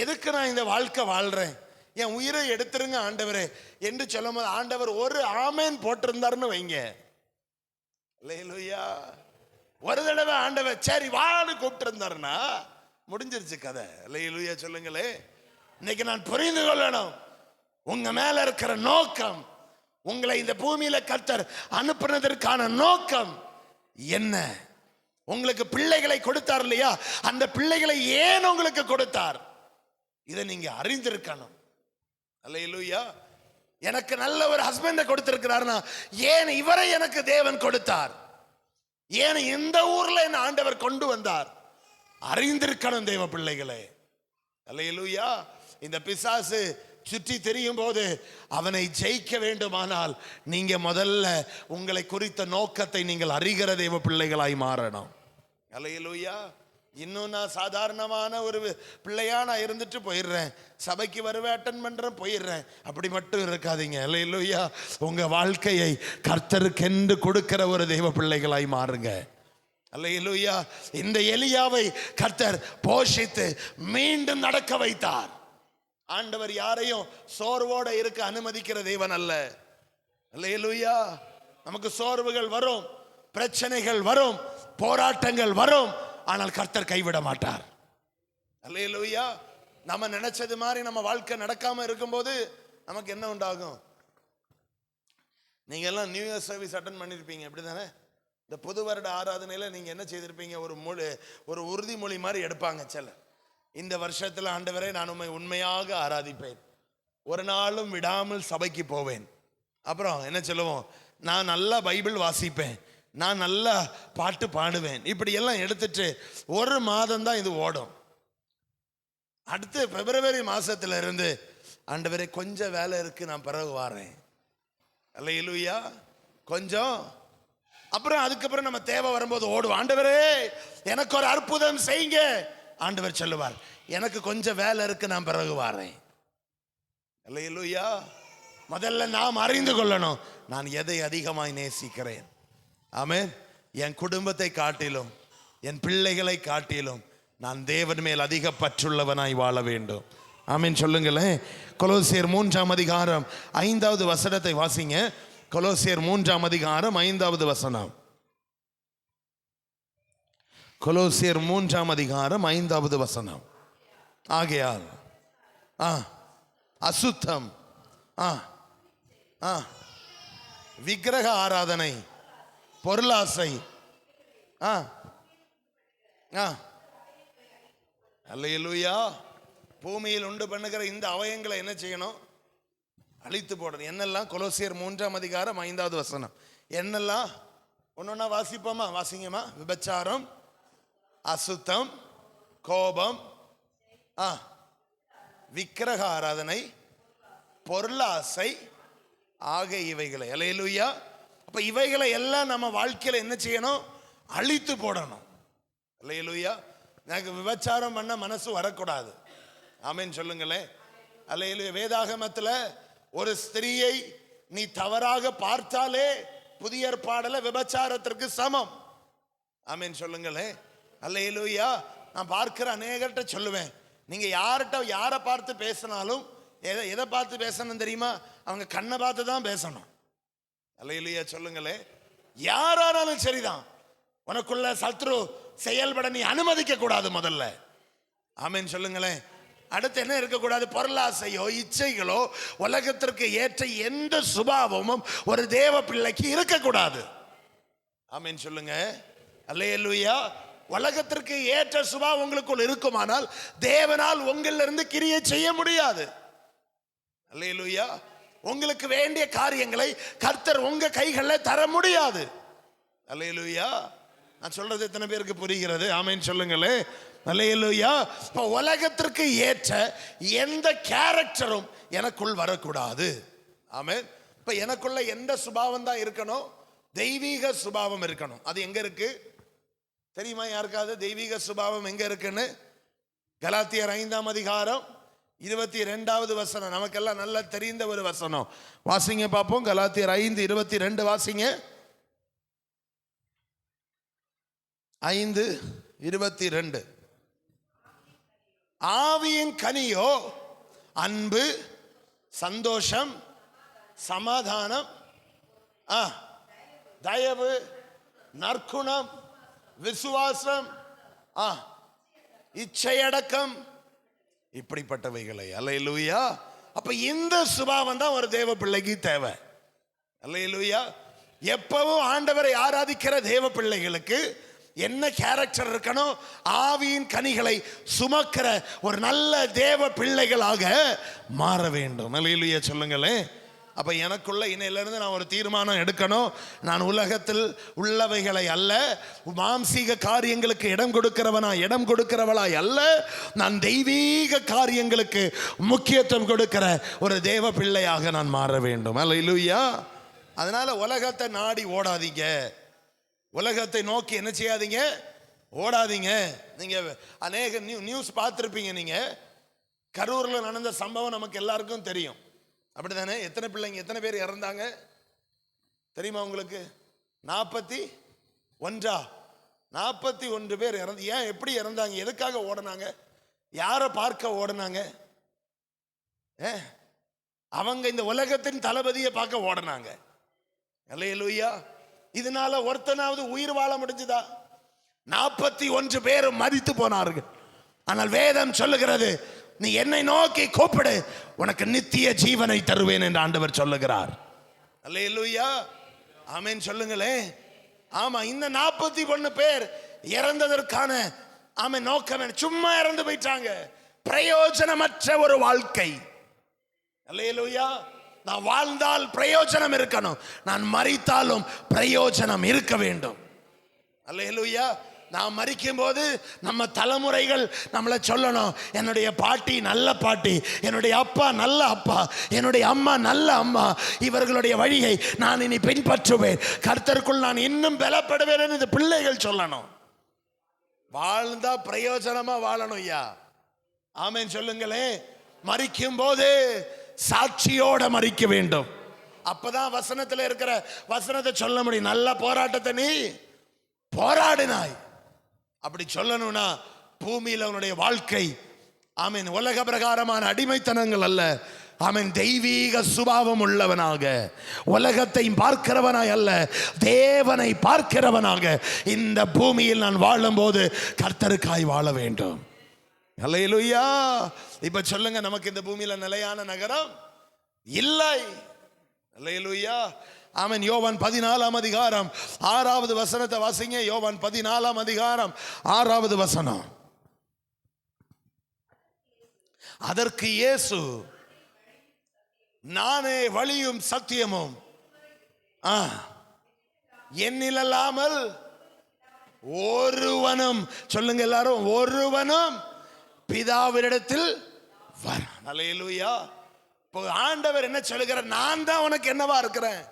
எதுக்கு நான் இந்த வாழ்க்கை வாழ்றேன், என் உயிரை எடுத்துருங்க ஆண்டவரே என்று சொல்லும் போது ஆண்டவர் ஒரு ஆமேன் போட்டிருந்தாருன்னு வைங்க. அல்லேலூயா. ஒரு தடவை ஆண்டவர் சரி வான்னு கூப்பிட்டு இருந்தாருன்னா முடிஞ்சிருச்சு கதை. அல்லேலூயா சொல்லுங்களே. இன்னைக்கு நான் புரிந்து கொள்ளணும், உங்க மேல இருக்கிற நோக்கம், உங்களை இந்த பூமியில கர்த்தர் அனுப்புனதற்கான நோக்கம் என்ன? உங்களுக்கு பிள்ளைகளை கொடுத்தார் இல்லையா, அந்த பிள்ளைகளை ஏன் உங்களுக்கு கொடுத்தார், இதை நீங்க அறிந்திருக்கணும். அல்லேலூயா. எனக்கு நல்ல ஒரு ஹஸ்பண்டை கொடுத்திருக்கிறார்னா ஏன் இவரை எனக்கு தேவன் கொடுத்தார், ஏன் இந்த ஊர்ல என்ன ஆண்டவர் கொண்டு வந்தார், அறிந்திருக்கணும் தேவ பிள்ளைகளே. அல்லேலூயா. இந்த பிசாசு சுற்றி தெரியும் போது அவனை ஜெயிக்க வேண்டுமானால் நீங்க முதல்ல உங்களை குறித்த நோக்கத்தை நீங்கள் அறிகிற தேவ பிள்ளைகளாய் மாறணும். அல்லேலூயா. இன்னும் நான் சாதாரணமான ஒரு பிள்ளையா நான் இருந்துட்டு போயிடுறேன், சபைக்கு வருவேன், அட்டன் பண்றேன், போயிடுறேன், அப்படி மட்டும் இருக்காதீங்க. அல்லேலூயா. உங்க வாழ்க்கையை கர்த்தருக்கென்று கொடுக்கிற ஒரு தெய்வ பிள்ளைகளாய் மாறுங்க. அல்லேலூயா. இந்த எலியாவை கர்த்தர் போஷித்து மீண்டும் நடக்க வைத்தார். ஆண்டவர் யாரையும் சோர்வோட இருக்க அனுமதிக்கிற தேவன் அல்ல. அல்லேலூயா. நமக்கு சோர்வுகள் வரும், பிரச்சனைகள் வரும், போராட்டங்கள் வரும், ஆனால் கர்த்தர் கைவிட மாட்டார். அல்லேலூயா. நம்ம நினைச்சது மாதிரி நம்ம வாழ்க்கை நடக்காம இருக்கும்போது நமக்கு என்ன உண்டாகும்? நீங்க எல்லாம் நியூ இயர் சர்வீஸ் அட்டன் பண்ணிருப்பீங்க, அப்படிதானே? இந்த புது வருட ஆராதனையில நீங்க என்ன செய்திருப்பீங்க? ஒரு உறுதிமொழி மாதிரி எடுப்பாங்க. சில இந்த வருஷத்துல ஆண்டவரே நான் உண்மை உண்மையாக ஆராதிப்பேன், ஒரு நாளும் விடாமல் சபைக்கு போவேன், அப்புறம் என்ன சொல்லுவோம், நான் நல்லா பைபிள் வாசிப்பேன், நான் நல்லா பாட்டு பாடுவேன், இப்படி எல்லாம் எடுத்துட்டு ஒரு மாதம் தான் இது ஓடும். அடுத்து பிப்ரவரி மாசத்துல இருந்து ஆண்டவரே கொஞ்சம் வேலை இருக்கு, நான் பிறகு வாரேன். அல்லேலூயா. கொஞ்சம், அப்புறம் அதுக்கப்புறம் நம்ம தேவை வரும்போது ஓடுவோம், ஆண்டவரே எனக்கு ஒரு அற்புதம் செய்யுங்க. ஆண்டவர் சொல்லுவார், எனக்கு கொஞ்சம் வேலை இருக்கு, நான் பிறகு வாரேன். அல்லேலூயா. முதல்ல நாம் அறிந்து கொள்ளணும், நான் எதை அதிகமாய் நேசிக்கிறேன். ஆமென். என் குடும்பத்தை காட்டிலும், என் பிள்ளைகளை காட்டிலும், நான் தேவன் மேல் அதிக பற்றுள்ளவனாய் வாழ வேண்டும். ஆமென் சொல்லுங்களேன். கொலோசியர் 3ஆம் அதிகாரம் 5வது வசனத்தை வாசிங்க. கொலோசியர் 3ஆம் அதிகாரம் 5வது வசனம். கொலோசியர் 3ஆம் அதிகாரம் 5வது வசனம். ஆகையால் அசுத்தம், விக்கிரக ஆராதனை, பொருளாசை, அல்லேலூயா, பூமியில் உண்டு பண்ணுகிற இந்த அவயங்களை என்ன செய்யணும்? அழித்து போடணும். என்னெல்லாம்? கொலோசியர் 3ஆம் அதிகாரம் 5வது வசனம். என்னெல்லாம்? ஒன்னொன்னா வாசிப்போமா? வாசிங்கம்மா. விபச்சாரம், அசுத்தம், கோபம், விக்கிரக ஆராதனை, பொருளாசை ஆகிய இவைகளை. அல்லேலூயா. அப்ப இவைகளை எல்லாம் நம்ம வாழ்க்கையில என்ன செய்யணும்? அழித்து போடணும். அல்லேலூயா. எனக்கு விபச்சாரம் பண்ண மனசு வரக்கூடாது. ஆமென் சொல்லுங்களேன். அல்லேலூயா. வேதாகமத்தில் ஒரு ஸ்திரீயை நீ தவறாக பார்த்தாலே புதிய ஏற்பாடுல விபச்சாரத்திற்கு சமம். ஆமென் சொல்லுங்களேன். அல்லேலூயா. நான் பார்க்கிற அநேகர்கிட்ட சொல்லுவேன், நீங்க யாரை பார்த்து பேசினாலும் எதை பார்த்து பேசணும் தெரியுமா? அவங்க கண்ணை பார்த்து தான் பேசணும். அல்லேலூயா சொல்லுங்களேன். யாரானாலும் சரிதான், உனக்குள்ள சத்ரு செயல்பட நீ அனுமதிக்க கூடாது முதல்ல. ஆமென் சொல்லுங்களேன். அடுத்து என்ன இருக்கக்கூடாது? பொருளாசையோ இச்சைகளோ உலகத்திற்கு ஏற்ற எந்த சுபாவமும் ஒரு தேவ பிள்ளைக்கு இருக்கக்கூடாது. ஆமென் சொல்லுங்க. அல்லேலூயா. உலகத்திற்கு ஏற்ற சுபாவம் உங்களுக்குள் இருக்குமானால் தேவனால் உங்களிலிருந்து கிரியை செய்ய முடியாது. அல்லேலூயா. உங்களுக்கு வேண்டிய காரியங்களை கர்த்தர் உங்க கைகளில் தர முடியாது. அல்லேலூயா. நான் சொல்றது எத்தனை பேருக்கு புரிகிறது? ஆமென் சொல்லுங்களே. அல்லேலூயா. இப்போ உலகத்திற்கு ஏற்ற எந்த கேரக்டரும் எனக்குள் வரக்கூடாது. ஆமென். இப்போ எனக்குள்ள எந்த சுபாவம் தான் இருக்கணும்? தெய்வீக சுபாவம் இருக்கணும். அது எங்க இருக்கு தெரியுமா? யாருக்காவது தெய்வீக சுபாவம் எங்க இருக்குன்னு? கலாத்தியர் 5ஆம் அதிகாரம் 22வது வசனம். நமக்கெல்லாம் நல்லா தெரிந்த ஒரு வசனம். வாசிங்க பார்ப்போம். கலாத்தியர் 5:22 வாசிங்க. 5:22. ஆவியின் கனியோ அன்பு, சந்தோஷம், சமாதானம், தயவு, நற்குணம், விசுவாசம், இச்சையடக்கம், இப்படிப்பட்டவைகளை. அல்லேலூயா. அப்ப இந்த சுபாவம் தான் ஒரு தேவ பிள்ளைக்கு தேவை. அல்லேலூயா. எப்பவும் ஆண்டவரை ஆராதிக்கிற தேவ பிள்ளைகளுக்கு என்ன கேரக்டர் இருக்கணும்? ஆவியின் கனிகளை சுமக்கிற ஒரு நல்ல தேவ பிள்ளைகளாக மாற வேண்டும். அல்லேலூயா சொல்லுங்களேன். அப்ப எனக்குள்ள இன்னையிலிருந்து நான் ஒரு தீர்மானம் எடுக்கணும். நான் உலகத்தில் உள்ளவைகளை அல்ல, மாம்சீக காரியங்களுக்கு இடம் கொடுக்கிறவளாய் அல்ல, நான் தெய்வீக காரியங்களுக்கு முக்கியத்துவம் கொடுக்கிற ஒரு தேவ பிள்ளையாக நான் மாற வேண்டும். அல்லேலூயா. அதனால உலகத்தை நாடி ஓடாதீங்க. உலகத்தை நோக்கி என்ன செய்யாதீங்க? ஓடாதீங்க. நீங்க அநேக நியூஸ் பார்த்துருப்பீங்க. நீங்க கரூர்ல நடந்த சம்பவம் நமக்கு எல்லாருக்கும் தெரியும். அப்படித்தானே? எத்தனை பேர் இறந்தாங்க தெரியுமா உங்களுக்கு? 41 பேர் இறந்து. ஏன்? எப்படி இறந்தாங்க? எதுக்காக ஓடினாங்க? யாரை பார்க்க ஓடினாங்க? அவங்க இந்த உலகத்தின் தளபதியை பார்க்க ஓடினாங்க. அல்லேலூயா. இதனால ஒருத்தனாவது உயிர் வாழ முடிஞ்சுதா? 41 பேர் மரித்து போனார்கள். ஆனால் வேதம் சொல்லுகிறது, நீ என்னை நோக்கி கூப்பிடு, உனக்கு நித்திய ஜீவனை தருவேன் என்று ஆண்டவர் சொல்லுகிறார். அல்லேலூயா. ஆமென் சொல்லுங்களே. ஆமா, இந்த 41 பேர் இறந்ததற்கான நோக்கம் சும்மா இறந்து போயிட்டாங்க. பிரயோஜனமற்ற ஒரு வாழ்க்கை. அல்லேலூயா. நான் வாழ்ந்தால் பிரயோஜனம் இருக்கணும், நான் மரித்தாலும் பிரயோஜனம் இருக்க வேண்டும். அல்லேலூயா. நான் மரிக்கும் போது நம்ம தலைமுறைகள் நம்மளை சொல்லணும், என்னுடைய பாட்டி நல்ல பாட்டி, என்னுடைய அப்பா நல்ல அப்பா, என்னுடைய அம்மா நல்ல அம்மா, இவர்களுடைய வழியை நான் இனி பின்பற்றுவேன், கர்த்தருக்குள் நான் இன்னும் பலப்படுவேன் என்று இந்த பிள்ளைகள் சொல்லணும். வாழ்ந்தா பிரயோஜனமா வாழணும் ஐயா. ஆமென் சொல்லுங்களே. மரிக்கும் போது சாட்சியோட மரிக்க வேண்டும். அப்பதான் வசனத்துல இருக்கிற வசனத்தை சொல்ல முடியும். நல்ல போராட்டத்தை நீ போராடினாய். அப்படி சொல்லணும்னா பூமியில் அவனுடைய வாழ்க்கை ஆமென் உலக பிரகாரமான அடிமைத்தனங்கள் அல்ல, ஆமென் தெய்வீக சுபாவம் உள்ளவனாக, உலகத்தை பார்க்கிறவனாய் அல்ல, தேவனை பார்க்கிறவனாக இந்த பூமியில் நான் வாழும்போது கர்த்தருக்காய் வாழ வேண்டும். அல்லேலூயா. இப்ப சொல்லுங்க, நமக்கு இந்த பூமியில நிலையான நகரம் இல்லை. அல்லேலூயா. ஆமென். யோவான் 14ஆம் அதிகாரம் 6வது வசனத்தை வாசிங்க. யோவான் 14ஆம் அதிகாரம் 6வது வசனம். அதற்கு இயேசு, நானே வழியும் சத்தியமும் என்னில்லாமல் ஒருவனும், சொல்லுங்க எல்லாரும், ஒருவனும் பிதாவினிடத்தில் வர. அல்லேலூயா. இப்போ ஆண்டவர் என்ன சொல்லுகிறார்? நான் தான் உனக்கு என்னவா இருக்கிறேன்?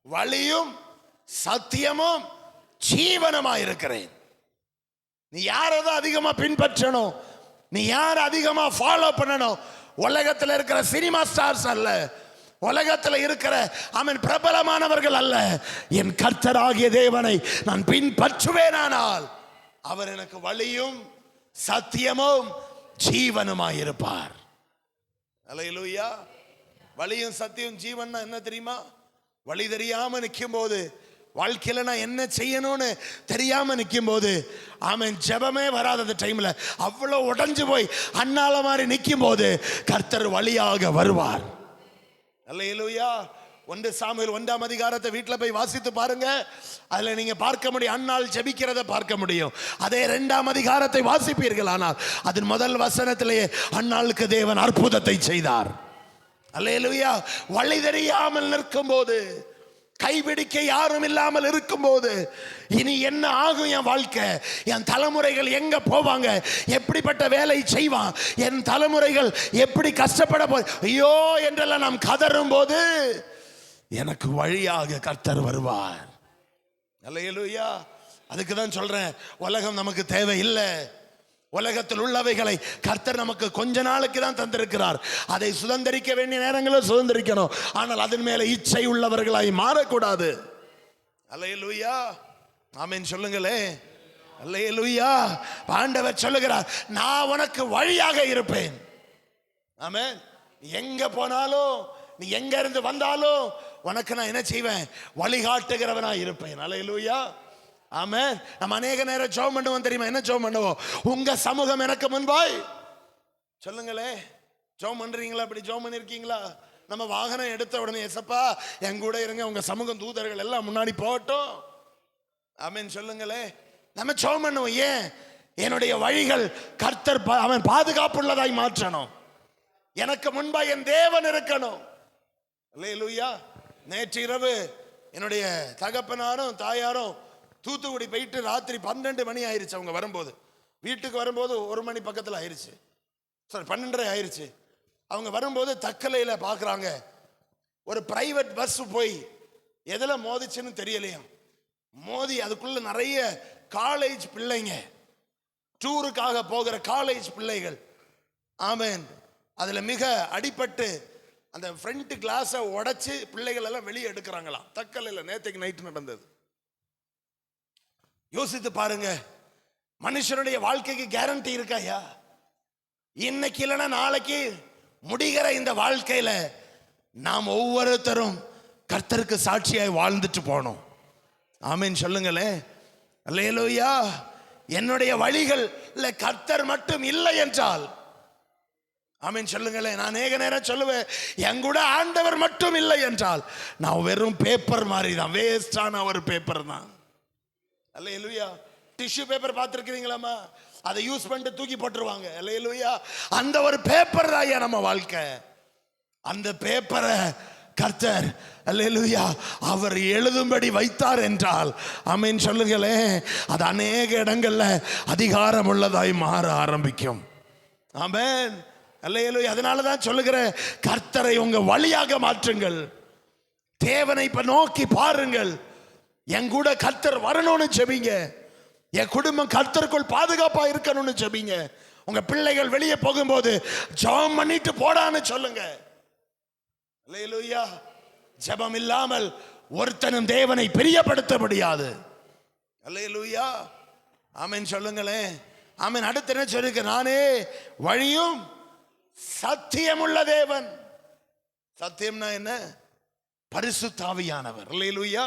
வழியும் சத்தியமும் ஜீவனமா இருக்கிறேன். நீ யாரதான் அதிகமா பின்பற்றணும், நீ யார் அதிகமா ஃபாலோ பண்ணணும்? உலகத்தில் இருக்கிற சினிமா ஸ்டார்ஸ் அல்ல, உலகத்தில் இருக்கிற அவன் பிரபலமானவர்கள் அல்ல. என் கர்த்தராகிய தேவனை நான் பின்பற்றுவேனானால் அவர் எனக்கு வழியும் சத்தியமும் ஜீவனுமாயிருப்பார். அல்லேலூயா. வழியும் சத்தியம் ஜீவன் என்ன தெரியுமா? வழி தெரியாம நிற்கும் போது, வாழ்க்கையில நான் என்ன செய்யணும்னு தெரியாம நிற்கும் போது, ஆமென் ஜெபமே வராத டைம்ல அவ்வளவு உடைஞ்சு போய் அண்ணால மாதிரி நிற்கும் போது கர்த்தர் வழியாக வருவார். அல்லேலூயா. 1 சாமுவேல் 1ஆம் அதிகாரத்தை வீட்டில் போய் வாசித்து பாருங்க. அதுல நீங்க பார்க்க முடியும், அன்னாள் ஜெபிக்கிறத பார்க்க முடியும். அதே 2ஆம் அதிகாரத்தை வாசிப்பீர்கள், ஆனால் அதன் முதல் வசனத்திலேயே அன்னாளுக்கு தேவன் அற்புதத்தை செய்தார். அல்லேலூயா. வழி தெரியாமல் நிற்கும் போது, கைபிடிக்க யாரும் இல்லாமல் இருக்கும் போது, இனி என்ன ஆகும் என் வாழ்க்கை, என் தலைமுறைகள் எங்க போவாங்க, எப்படிப்பட்ட வேலை செய்வான், என் தலைமுறைகள் எப்படி கஷ்டப்பட போ, ஐயோ என்றெல்லாம் நாம் கதறும் போது எனக்கு வழியாக கர்த்தர் வருவார். அல்லேலூயா. அதுக்கு தான் சொல்றேன், உலகம் நமக்கு தேவை இல்லை. உலகத்தில் உள்ளவைகளை கர்த்தர் நமக்கு கொஞ்ச நாளுக்கு தான் தந்திருக்கிறார். அதை சுதந்திரிக்க வேண்டிய நேரங்களில் சுதந்திரிக்கணும், ஆனால் அதன் மேல இச்சை உள்ளவர்களாய் மாறக்கூடாது. அல்லேலூயா. ஆமென் சொல்லுங்களே. அல்லேலூயா. ஆண்டவர் சொல்லுகிறார், நான் உனக்கு வழியாக இருப்பேன். ஆமென். எங்க போனாலும், நீ எங்க இருந்து வந்தாலும் உனக்கு நான் என்ன செய்வேன்? வழிகாட்டுகிறவனா இருப்பேன். அல்லேலூயா. ஆமென். நம்ம அநேக நேரம் ஜெபம் பண்ணுவோம் தெரியுமா? என்ன ஜெபம் பண்ணுவோம்? உங்க சமூகம் எனக்கு முன்பாய். சொல்லுங்களே, ஜெபம் பண்றீங்களா? அப்படி ஜெபம் பண்ணிருக்கீங்களா? நம்ம வாகனம் எடுத்த உடனே, ஏசப்பா என் கூட இருங்க, உங்க சமூகம் தூதர்கள் எல்லாம் முன்னாடி போகட்டும். ஆமென் சொல்லுங்களே. நம்ம ஜெபம் பண்ணுவோம். ஏன்? என்னுடைய வழிகள் கர்த்தர் அவன் பாதுகாப்புள்ளதாய் மாற்றணும். எனக்கு முன்பாய் என் தேவன் இருக்கணும். அல்லேலூயா. நேற்று இரவு என்னுடைய தகப்பனாரும் தாயாரும் தூத்துக்குடி போயிட்டு ராத்திரி 12 மணி ஆயிருச்சு. அவங்க வரும்போது, வீட்டுக்கு வரும்போது 1 மணி பக்கத்தில் ஆயிருச்சு, சாரி 12:30 ஆயிருச்சு. அவங்க வரும்போது தக்கலையில் பார்க்குறாங்க, ஒரு பிரைவேட் பஸ் போய் எதில் மோதிச்சுன்னு தெரியலையா, மோதி அதுக்குள்ள நிறைய காலேஜ் பிள்ளைங்க, டூருக்காக போகிற காலேஜ் பிள்ளைகள். ஆமென். அதில் மிக அடிபட்டு அந்த ஃப்ரண்ட் கிளாஸை உடைச்சு பிள்ளைகள் எல்லாம் வெளியே எடுக்கிறாங்களாம். தக்கலையில் நேற்றுக்கு நைட்டு நடந்தது. யோசித்து பாருங்க, மனுஷனுடைய வாழ்க்கைக்கு கேரண்டி இருக்காயா? இன்னைக்கு இல்லைன்னா நாளைக்கு முடிகிற இந்த வாழ்க்கையில நாம் ஒவ்வொருத்தரும் கர்த்தருக்கு சாட்சியாய் வாழ்ந்துட்டு போனோம். ஆமென் சொல்லுங்களே. அல்லேலூயா. என்னுடைய வழிகள் இல்ல கர்த்தர் மட்டும் இல்லை என்றால், ஆமென் சொல்லுங்களேன். நான் அநேக நேரம் சொல்லுவேன், என் கூட ஆண்டவர் மட்டும் இல்லை என்றால் நான் வெறும் பேப்பர் மாதிரி தான், வேஸ்டான ஒரு பேப்பர் தான். அல்லேலூயா. டிஷ்யூ பேப்பர் பார்த்துருக்கிறீங்களாமா? அதை யூஸ் பண்ணிட்டு தூக்கி போட்டுருவாங்க. அல்லேலூயா. அந்த ஒரு பேப்பர் தான் நம்ம வாழ்க்கை. அந்த பேப்பரை கர்த்தர் அல்லேலூயா அவர் எழுதும்படி வைத்தார் என்றால், ஆமென் சொல்லுங்களே, அது அநேக இடங்கள்ல அதிகாரம் உள்ளதாய் மாற ஆரம்பிக்கும். ஆமென். அல்லேலூயா. அதனால தான் சொல்லுகிறேன், கர்த்தரை உங்க வழியாக மாற்றுங்கள். தேவனை இப்ப நோக்கி பாருங்கள். என் கூட கர்த்தர் வரணும்னு ஜெபிங்க. என் குடும்பம் கர்த்தருக்குள் பாதுகாப்பா இருக்கணும்னு ஜெபிங்க. உங்க பிள்ளைகள் வெளியே போகும்போது ஜெபம் பண்ணிட்டு போடான்னு சொல்லுங்க. அல்லேலூயா. ஜெபம் இல்லாமல் ஒருத்தனும் தேவனை பிரியப்படுத்த முடியாது. அல்லேலூயா. ஆமென் சொல்லுங்களேன். ஆமென். அடுத்து என்ன சொல்லிருக்க? நானே வழியும் சத்தியமுள்ள தேவன். சத்தியம்னா என்ன? பரிசுத்த ஆவியானவர். அல்லேலூயா.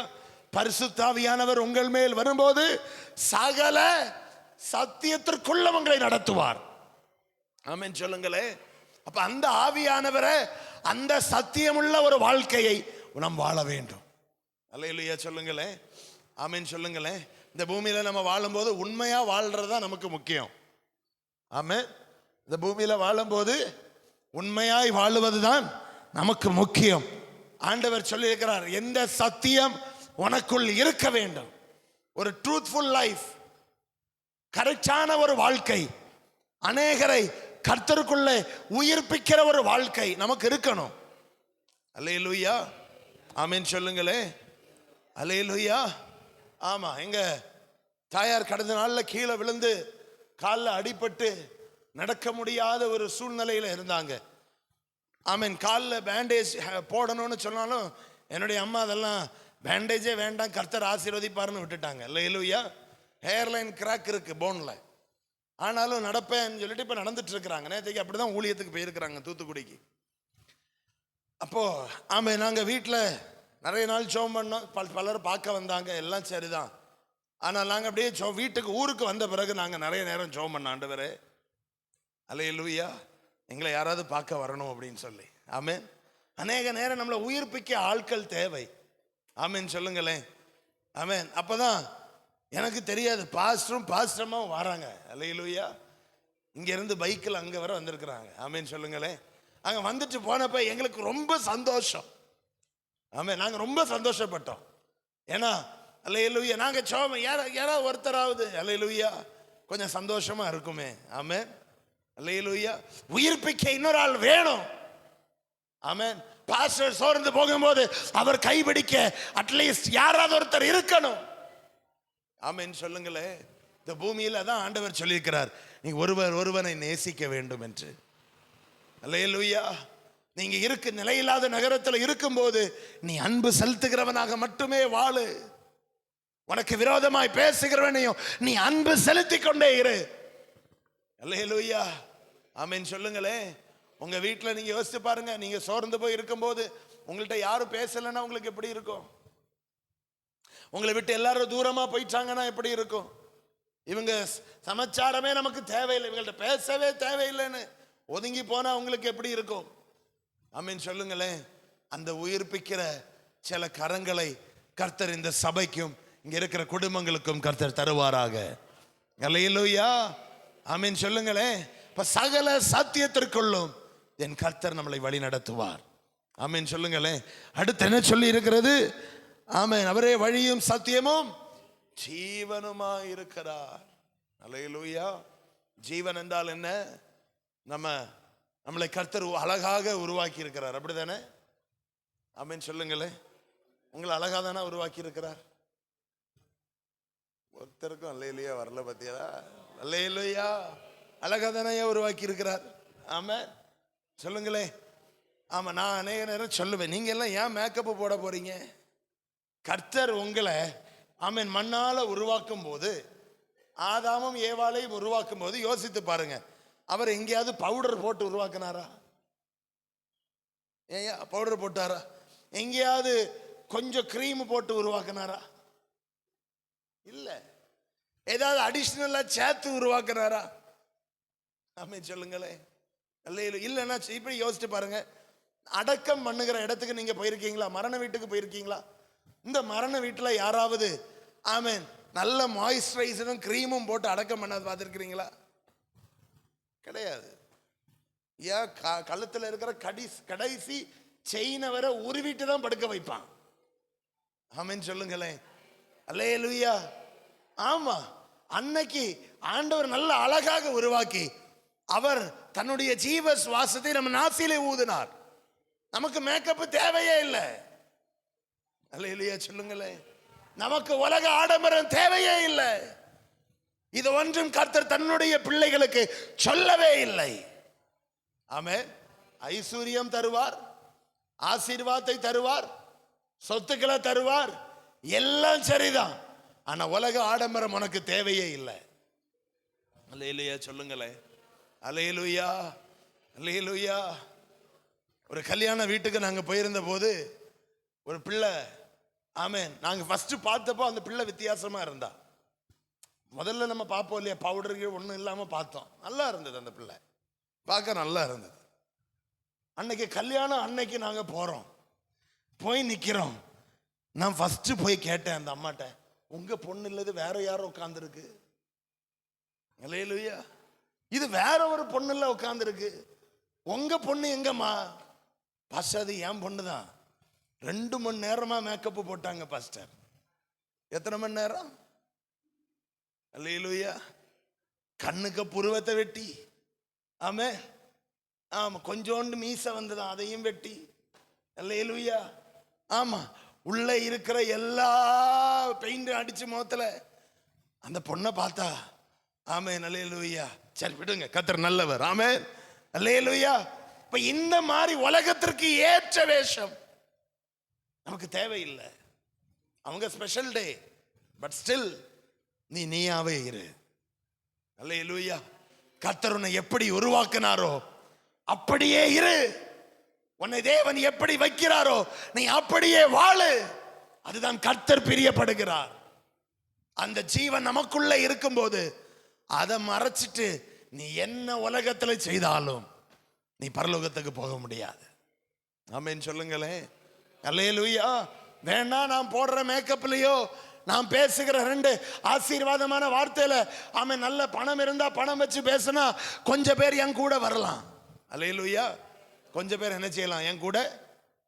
பரிசுத்த ஆவியானவர் உங்கள் மேல் வரும்போது சகல சத்தியத்திற்குள்ள உங்களை நடத்துவார். ஆமென் சொல்லுங்களே. அப்ப அந்த ஆவியானவரை, அந்த சத்தியமுள்ள ஒரு வாழ்க்கையை நாம் வாழ வேண்டும். அல்லேலூயா சொல்லுங்களே. ஆமென் சொல்லுங்களே. இந்த பூமியில நம்ம வாழும்போது உண்மையா வாழ்றதா நமக்கு முக்கியம். ஆமென். இந்த பூமியில வாழும்போது உண்மையாய் வாழுவதுதான் நமக்கு முக்கியம். ஆண்டவர் சொல்லி இருக்கிறார், எந்த சத்தியம் உனக்குள் இருக்க வேண்டும். ஒரு ட்ரூத்ஃபுல் லைஃப், கரெக்டான ஒரு வாழ்க்கை, அநேகரை கர்த்தருக்குள்ளே உயிர்ப்பிக்கிற ஒரு வாழ்க்கை நமக்கு இருக்கணும். அல்லேலூயா. ஆமென் சொல்லுங்களே. அல்லேலூயா. ஆமா, எங்க தாயார் கடந்த நாள்ல கீழே விழுந்து காலில் அடிபட்டு நடக்க முடியாத ஒரு சூழ்நிலையில இருந்தாங்க. ஆமென். காலில் பேண்டேஜ் போடணும்னு சொன்னாலும் என்னுடைய அம்மா அதெல்லாம் பேண்டேஜே வேண்டாம், கர்த்தர் ஆசீர்வதிப்பாருன்னு விட்டுட்டாங்க. அல்லேலூயா. ஹேர்லைன் கிராக் இருக்கு போன்ல, ஆனாலும் நடப்பேன்னு சொல்லிட்டு இப்ப நடந்துட்டு இருக்கிறாங்க. நேற்றுக்கு அப்படிதான் ஊழியத்துக்கு போயிருக்கிறாங்க தூத்துக்குடிக்கு. அப்போ ஆமா, நாங்க வீட்டில் நிறைய நாள் ஜெபம் பண்ணோம். பலர் பார்க்க வந்தாங்க, எல்லாம் சரிதான். ஆனால் நாங்கள் அப்படியே வீட்டுக்கு ஊருக்கு வந்த பிறகு நாங்கள் நிறைய நேரம் ஜெபம் பண்ண, ஆண்டவரே அல்லேலூயா எங்களை யாராவது பார்க்க வரணும் அப்படின்னு சொல்லி. ஆமென். அநேக நேரம் நம்மளை உயிர்ப்பிக்க ஆட்கள் தேவை. ஆமென் சொல்லுங்களேன். ஆமென். அப்போதான் எனக்கு தெரியாது, பாஸ்டரமாவும் வராங்க. அல்லேலூயா. இங்கேருந்து பைக்கில் அங்கே வர வந்திருக்கிறாங்க. ஆமென் சொல்லுங்களேன். அங்கே வந்துட்டு போனப்போ எங்களுக்கு ரொம்ப சந்தோஷம். ஆமென். நாங்கள் ரொம்ப சந்தோஷப்பட்டோம். ஏன்னா அல்லேலூயா நாங்கள் யாராவது ஒருத்தராவது அல்லேலூயா கொஞ்சம் சந்தோஷமா இருக்குமே. ஆமென். அல்லேலூயா. உயிர்ப்பிக்க இன்னொரு ஆள் வேணும். ஆமென். பாஸ்டர் சோர்ந்து போகும்போது அவர் கைபிடிக்க அட்லீஸ்ட் யாராவது ஒருத்தர் இருக்கணும். ஆமென் சொல்லுங்களே. இந்த பூமியில தான் ஆண்டவர் சொல்லியிருக்கிறார், நீ ஒருவனை நேசிக்க வேண்டும் என்று. அல்லேலூயா. நீங்க நிலையில்லாத நகரத்தில் இருக்கும்போது நீ அன்பு செலுத்துகிறவனாக மட்டுமே வாழு. உனக்கு விரோதமாய் பேசுகிறவனையும் நீ அன்பு செலுத்திக் கொண்டே இரு. அல்லேலூயா. ஆமென் சொல்லுங்களே. உங்க வீட்டில் நீங்க யோசிச்சு பாருங்க, நீங்க சோர்ந்து போய் இருக்கும்போது உங்கள்கிட்ட யாரும் பேசலைன்னா உங்களுக்கு எப்படி இருக்கும்? உங்களை விட்டு எல்லாரும் தூரமா போயிட்டாங்கன்னா எப்படி இருக்கும்? இவங்க சமாச்சாரமே நமக்கு தேவையில்லை, இவங்கள்ட்ட பேசவே தேவையில்லைன்னு ஒதுங்கி போனா உங்களுக்கு எப்படி இருக்கும்? ஆமென் சொல்லுங்களேன். அந்த உயிர்ப்பிக்கிற சில கரங்களை கர்த்தர் இந்த சபைக்கும் இங்க இருக்கிற குடும்பங்களுக்கும் கர்த்தர் தருவாராக. அல்லேலூயா. ஆமென் சொல்லுங்களேன். இப்ப சகல சத்தியத்திற்குள்ளும் என் கர்த்தர் நம்மளை வழி நடத்துவார். ஆமென் சொல்லுங்களேன். அடுத்து என்ன சொல்லி இருக்கிறது? ஆமென். அவரே வழியும் சத்தியமும் ஜீவனுமா இருக்கிறார். அல்லேலூயா. ஜீவன் என்றால் என்ன? நம்மளை கர்த்தர் அழகாக உருவாக்கி இருக்கிறார், அப்படிதானே? ஆமென் சொல்லுங்களேன். உங்களை அழகா தானே உருவாக்கி இருக்கிறார். ஒருத்தருக்கும் அல்லேலூயா வரல பத்தியா? அல்லேலூயா. அழகா தானே உருவாக்கி இருக்கிறார். ஆமென் சொல்லுங்களே. ஆமா, நான் அநேக நேரம் சொல்லுவேன், நீங்க எல்லாம் ஏன் மேக்கப் போட போறீங்க? கர்த்தர் உங்களை ஆமென் மண்ணால உருவாக்கும் போது, ஆதாமும் ஏவாளையும் உருவாக்கும் போது யோசித்து பாருங்க, அவர் எங்கேயாவது பவுடர் போட்டு உருவாக்கினாரா? ஏன் பவுடர் போட்டாரா? எங்கேயாவது கொஞ்சம் கிரீம் போட்டு உருவாக்கினாரா? இல்ல. ஏதாவது அடிஷனலா சேர்த்து உருவாக்கினாரா? ஆமென் சொல்லுங்களேன். இல்லைன்னா இப்படி யோசிச்சு பாருங்க, அடக்கம் பண்ணுகிற இடத்துக்கு நீங்க போயிருக்கீங்களா? மரண வீட்டுக்கு போயிருக்கீங்களா? இந்த மரண வீட்டில் யாராவது ஆமென் நல்ல மாய்ஸ்சரைசரும் கிரீமும் போட்டு அடக்கம் பண்ணாது பார்த்துருக்கிறீங்களா? கிடையாது. ஏன் கழுத்தில் இருக்கிற கடைசி செயினை வர உருவிட்டு தான் படுக்க வைப்பான். ஆமென் சொல்லுங்களேன். அல்லேலூயா. ஆமா, அன்னைக்கு ஆண்டவர் நல்ல அழகாக உருவாக்கி அவர் தன்னுடைய ஜீவ சுவாசத்தை நம்ம நாசியிலே ஊதினார். நமக்கு மேக்கப் தேவையே இல்லை. அல்லேலூயா சொல்லுங்களேன். நமக்கு உலக ஆடம்பரம் தேவையே இல்லை. இது ஒன்றும் கர்த்தர் தன்னுடைய பிள்ளைகளுக்கு சொல்லவே இல்லை. ஆமென். ஐஸ்வர்யம் தருவார், ஆசீர்வாதத்தை தருவார், சொத்துக்களை தருவார், எல்லாம் சரிதான். ஆனா உலக ஆடம்பரம் உனக்கு தேவையே இல்லை. அல்லேலூயா சொல்லுங்களேன். அல்லேலூயா, அல்லேலூயா. ஒரு கல்யாண வீட்டுக்கு நாங்கள் போயிருந்த போது ஒரு பிள்ளை, ஆமென், நாங்கள் ஃபர்ஸ்ட் பார்த்தப்போ அந்த பிள்ளை வித்தியாசமா இருந்தா. முதல்ல நம்ம பார்ப்போம் இல்லையா, பவுடர்கள் ஒன்றும் இல்லாமல் பார்த்தோம். நல்லா இருந்தது அந்த பிள்ளை, பார்க்க நல்லா இருந்தது. அன்னைக்கு கல்யாணம் அன்னைக்கு நாங்கள் போகிறோம், போய் நிற்கிறோம். நான் ஃபர்ஸ்ட் போய் கேட்டேன் அந்த அம்மாட்ட, உங்க பொண்ணு இல்லது வேற யாரும் உட்காந்துருக்கு. அல்லேலூயா. இது வேற ஒரு பொண்ணு இல்ல உட்காந்துருக்கு, உங்க பொண்ணு எங்கம்மா? பாஸ்டர் அது என் பொண்ணு தான். 2 மணி நேரமா மேக்கப் போட்டாங்க பாஸ்டர். எத்தனை மணி நேரம்? அல்லேலூயா. கண்ணுக்கு புருவத்தை வெட்டி, ஆமே, ஆமா, கொஞ்சோண்டு மீசை வந்ததான், அதையும் வெட்டி. அல்லேலூயா. ஆமா, உள்ள இருக்கிற எல்லா பெயிண்ட் அடிச்சு முகத்துல அந்த பொண்ணை பார்த்தா, ஆமென், அல்லேலூயா. சரி விடுங்க, கர்த்தர் நல்லவர், ஆமென், அல்லேலூயா. இப்ப இந்த மாதிரி உலகத்திற்கு ஏற்ற வேஷம் நமக்கு தேவையில்லை. அவங்க ஸ்பெஷல் டே, பட் ஸ்டில் நீ நீயாவே இரு. அல்லேலூயா. கர்த்தர் உன்னை எப்படி உருவாக்கினாரோ அப்படியே இரு. உன்னை தேவன் எப்படி வைக்கிறாரோ நீ அப்படியே வாழு. அதுதான் கர்த்தர் பிரியப்படுகிறார். அந்த ஜீவன் நமக்குள்ள இருக்கும்போது அதை மறைச்சிட்டு நீ என்ன உலகத்துல செய்தாலும் நீ பரலோகத்துக்கு போக முடியாது. ஆமென் சொல்லுங்களேன். அல்லேலூயா. வேணா நான் போடுற மேக்கப்லயோ நான் பேசுகிற 2 ஆசீர்வாதமான வார்த்தையில, ஆமென், நல்ல பணம் இருந்தா பணம் வச்சு பேசினா கொஞ்சம் பேர் என் கூட வரலாம். அல்லேலூயா. கொஞ்சம் பேர் என்ன செய்யலாம், என் கூட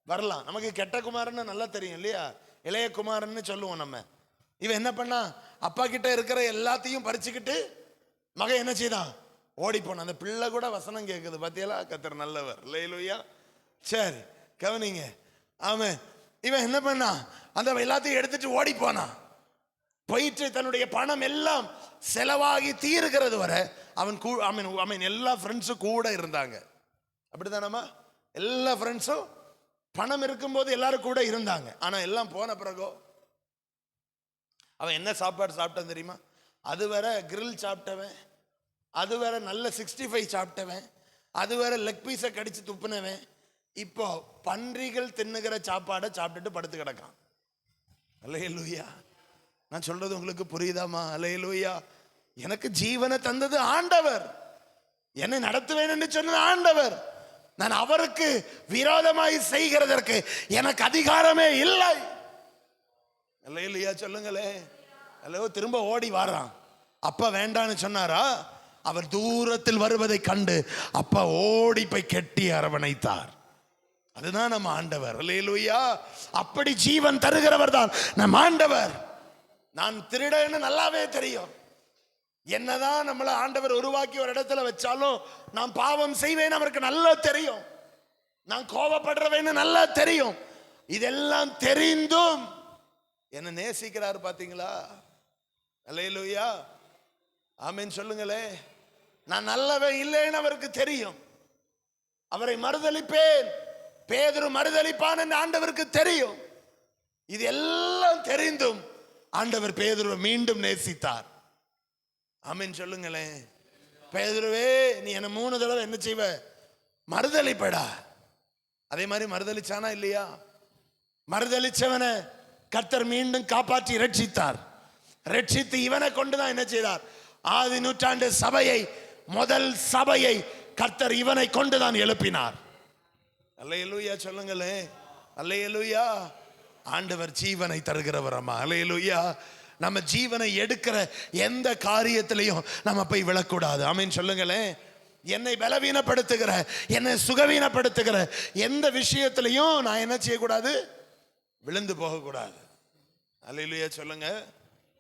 வரலாம். நமக்கு கெட்ட குமாரன்னு நல்லா தெரியும் இல்லையா, இளைய குமாரன்னு சொல்லுவோம் நம்ம. இவன் என்ன பண்ணா, அப்பா கிட்ட இருக்கிற எல்லாத்தையும் பறிச்சுக்கிட்டு மகன் என்ன செய்தான், ஓடி போனான். அந்த பிள்ளை கூட வசனம் கேட்குது, பாத்தியலா, கர்த்தர் நல்லவர். அல்லேலூயா. சரி கவனிங்க. ஆமென். இவன் என்ன பண்ணா, அந்த எல்லாத்தையும் எடுத்துட்டு ஓடி போனான். போயிட்டு தன்னுடைய பணம் எல்லாம் செலவாகி தீருகிறது வரை அவன் எல்லா ஃப்ரெண்ட்ஸும் கூட இருந்தாங்க. அப்படித்தானம்மா? எல்லா ஃப்ரெண்ட்ஸும் பணம் இருக்கும்போது எல்லாரும் கூட இருந்தாங்க. ஆனா எல்லாம் போன பிறகோ அவன் என்ன சாப்பாடு சாப்பிட்டான் தெரியுமா? அது வேற கிரில் சாப்பிட்டவன், அது வேற நல்ல 65 சாப்பிட்டவன், அது வேற லெக் பீஸை கடிச்சு துப்புனவன், இப்போ பன்றிகள் தின்னுகிற சாப்பாடை சாப்பிட்டுட்டு படுத்து கிடக்கான். அல்லேலூயா. நான் சொல்றது உங்களுக்கு புரியுதாமா? அல்லேலூயா. எனக்கு ஜீவனை தந்தது ஆண்டவர், என்னை நடத்துவேன் என்று சொன்னது ஆண்டவர். நான் அவருக்கு விரோதமாய் செய்கிறதற்கு எனக்கு அதிகாரமே இல்லை. அல்லேலூயா சொல்லுங்களே. அல்லோ திரும்ப ஓடி வாரான். அப்பா வேண்டான்னு சொன்னாரா? அவர் தூரத்தில் வருவதை கண்டு அப்பா ஓடி போய் கெட்டி அரவணைத்தார். அதுதான் நம்ம ஆண்டவர். அல்லேலூயா. அப்படி ஜீவன் தருகிறவர் தான் நம் ஆண்டவர். நான் திருடன்னு நல்லாவே தெரியும். என்னதான் நம்மள ஆண்டவர் உருவாக்கி ஒரு இடத்துல வச்சாலும் நான் பாவம் செய்வேன் அவருக்கு நல்லா தெரியும். நான் கோபப்படுறவேன்னு நல்லா தெரியும். இதெல்லாம் தெரிந்தும் என்ன நேசிக்கிறார். பாத்தீங்களா? அல்லேலூயா. ஆமென் சொல்லுங்களே. நான் நல்லவன் இல்லைன்னு அவருக்கு தெரியும். அவரை மறுதலிப்பேன், பேதுரு மறுதலிப்பான் என்று ஆண்டவருக்கு தெரியும். இது எல்லாம் தெரிந்தும் ஆண்டவர் பேதுருவை மீண்டும் நேசித்தார். ஆமென் சொல்லுங்களேன். பேதுருவே, நீ என்ன 3 தடவை என்ன செய்வ? மறுதலிப்படா. அதே மாதிரி மறுதலிச்சானா இல்லையா? மறுதலிச்சவனை கர்த்தர் மீண்டும் காப்பாற்றி ரட்சித்தார். ரட்சித்து இவனை கொண்டுதான் என்ன செய்தார்? ஆதி நூற்றாண்டு சபையை, முதல் சபையை கர்த்தர் இவனை கொண்டுதான் எழுப்பினார். அல்லேலூயா சொல்லுங்களே. அல்லேலூயா. ஆண்டவர் ஜீவனை தருகிறவர். அம்மா அல்லேலூயா. நம்ம ஜீவனை எடுக்கிற எந்த காரியத்திலையும் நம்ம போய் விழக்கூடாது. ஆமென் சொல்லுங்களேன். என்னை பலவீனப்படுத்துகிற, என்னை சுகவீனப்படுத்துகிற எந்த விஷயத்திலையும் நான் என்ன செய்யக்கூடாது? விழுந்து போகக்கூடாது. அல்லேலூயா சொல்லுங்க.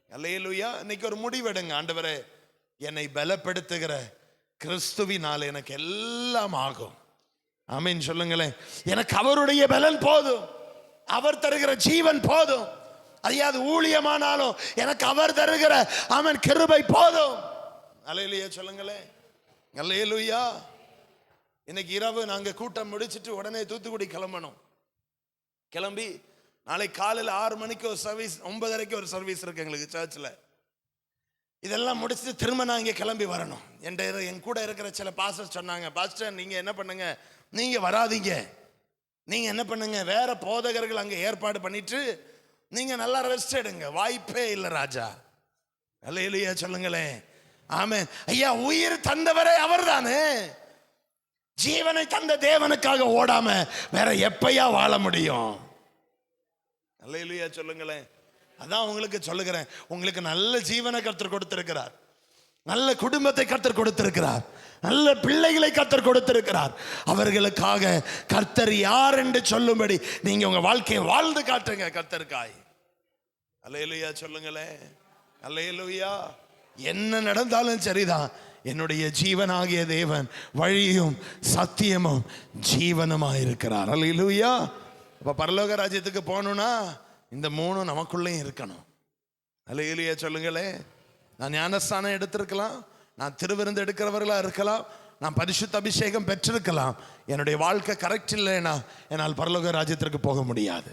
அல்லேலூயா. இன்னைக்கு ஒரு முடிவெடுங்க. ஆண்டவரே, என்னை பலப்படுத்துகிற கிறிஸ்துவினால் எனக்கு எல்லாம் ஆகும். ஆமென் சொல்லுங்களேன். எனக்கு அவருடைய பலன் போதும், அவர் தருகிற ஜீவன் போதும். அது ஊழியமானாலும் எனக்கு அவர் தருகிற அவன் கிருபை போதும். அல்லேலூயா சொல்லுங்களேன். அல்லேலூயா. இன்னைக்கு இரவு நாங்க கூட்டம் முடிச்சிட்டு உடனே தூத்துக்குடி கிளம்பணும். கிளம்பி நாளை காலையில் 6 மணிக்கு ஒரு சர்வீஸ், 9:30 ஒரு சர்வீஸ் இருக்கு எங்களுக்கு சர்ச்சில். இதெல்லாம் முடிச்சுட்டு திரும்ப நான் இங்கே கிளம்பி வரணும். என் கூட இருக்கிற சில பாஸ்டர் சொன்னாங்க, பாஸ்டர் நீங்கள் என்ன பண்ணுங்க, நீங்கள் வராதீங்க, நீங்கள் என்ன பண்ணுங்க, வேற போதகர்கள் அங்கே ஏற்பாடு பண்ணிட்டு நீங்கள் நல்லா ரெஸ்ட் எடுங்க. வாய்ப்பே இல்லை ராஜா. அல்லேலூயா சொல்லுங்களேன். ஆமென். ஐயா, உயிர் தந்தவரே அவர் தானே. ஜீவனை தந்த தேவனுக்காக ஓடாம வேற எப்பயா வாழ முடியும்? அல்லேலூயா சொல்லுங்களேன். அதான் உங்களுக்கு சொல்லுகிறேன், உங்களுக்கு நல்ல ஜீவனை கர்த்தர் கொடுத்திருக்கிறார், நல்ல குடும்பத்தை கர்த்தர் கொடுத்திருக்கிறார், நல்ல பிள்ளைகளை கர்த்தர் கொடுத்திருக்கிறார். அவர்களுக்காக கர்த்தர் யார் என்று சொல்லும்படி நீங்க உங்க வாழ்க்கையை வாழ்ந்து காட்டுங்க கர்த்தருக்காய். அல்லேலூயா சொல்லுங்களேன். அல்லேலூயா. என்ன நடந்தாலும் சரிதான், என்னுடைய ஜீவனாகிய தேவன் வழியும் சத்தியமும் ஜீவனமாக இருக்கிறார். அல்லேலூயா. அப்ப பரலோக ராஜ்யத்துக்கு போகணும்னா இந்த மூணும் நமக்குள்ளேயும் இருக்கணும். அல்லேலூயா சொல்லுங்களேன். நான் ஞானஸ்தானம் எடுத்திருக்கலாம், நான் திருவிருந்து எடுக்கிறவர்களா இருக்கலாம், நான் பரிசுத்த அபிஷேகம் பெற்றிருக்கலாம், என்னுடைய வாழ்க்கை கரெக்ட் இல்லைன்னா என்னால் பரலோக ராஜ்யத்திற்கு போக முடியாது.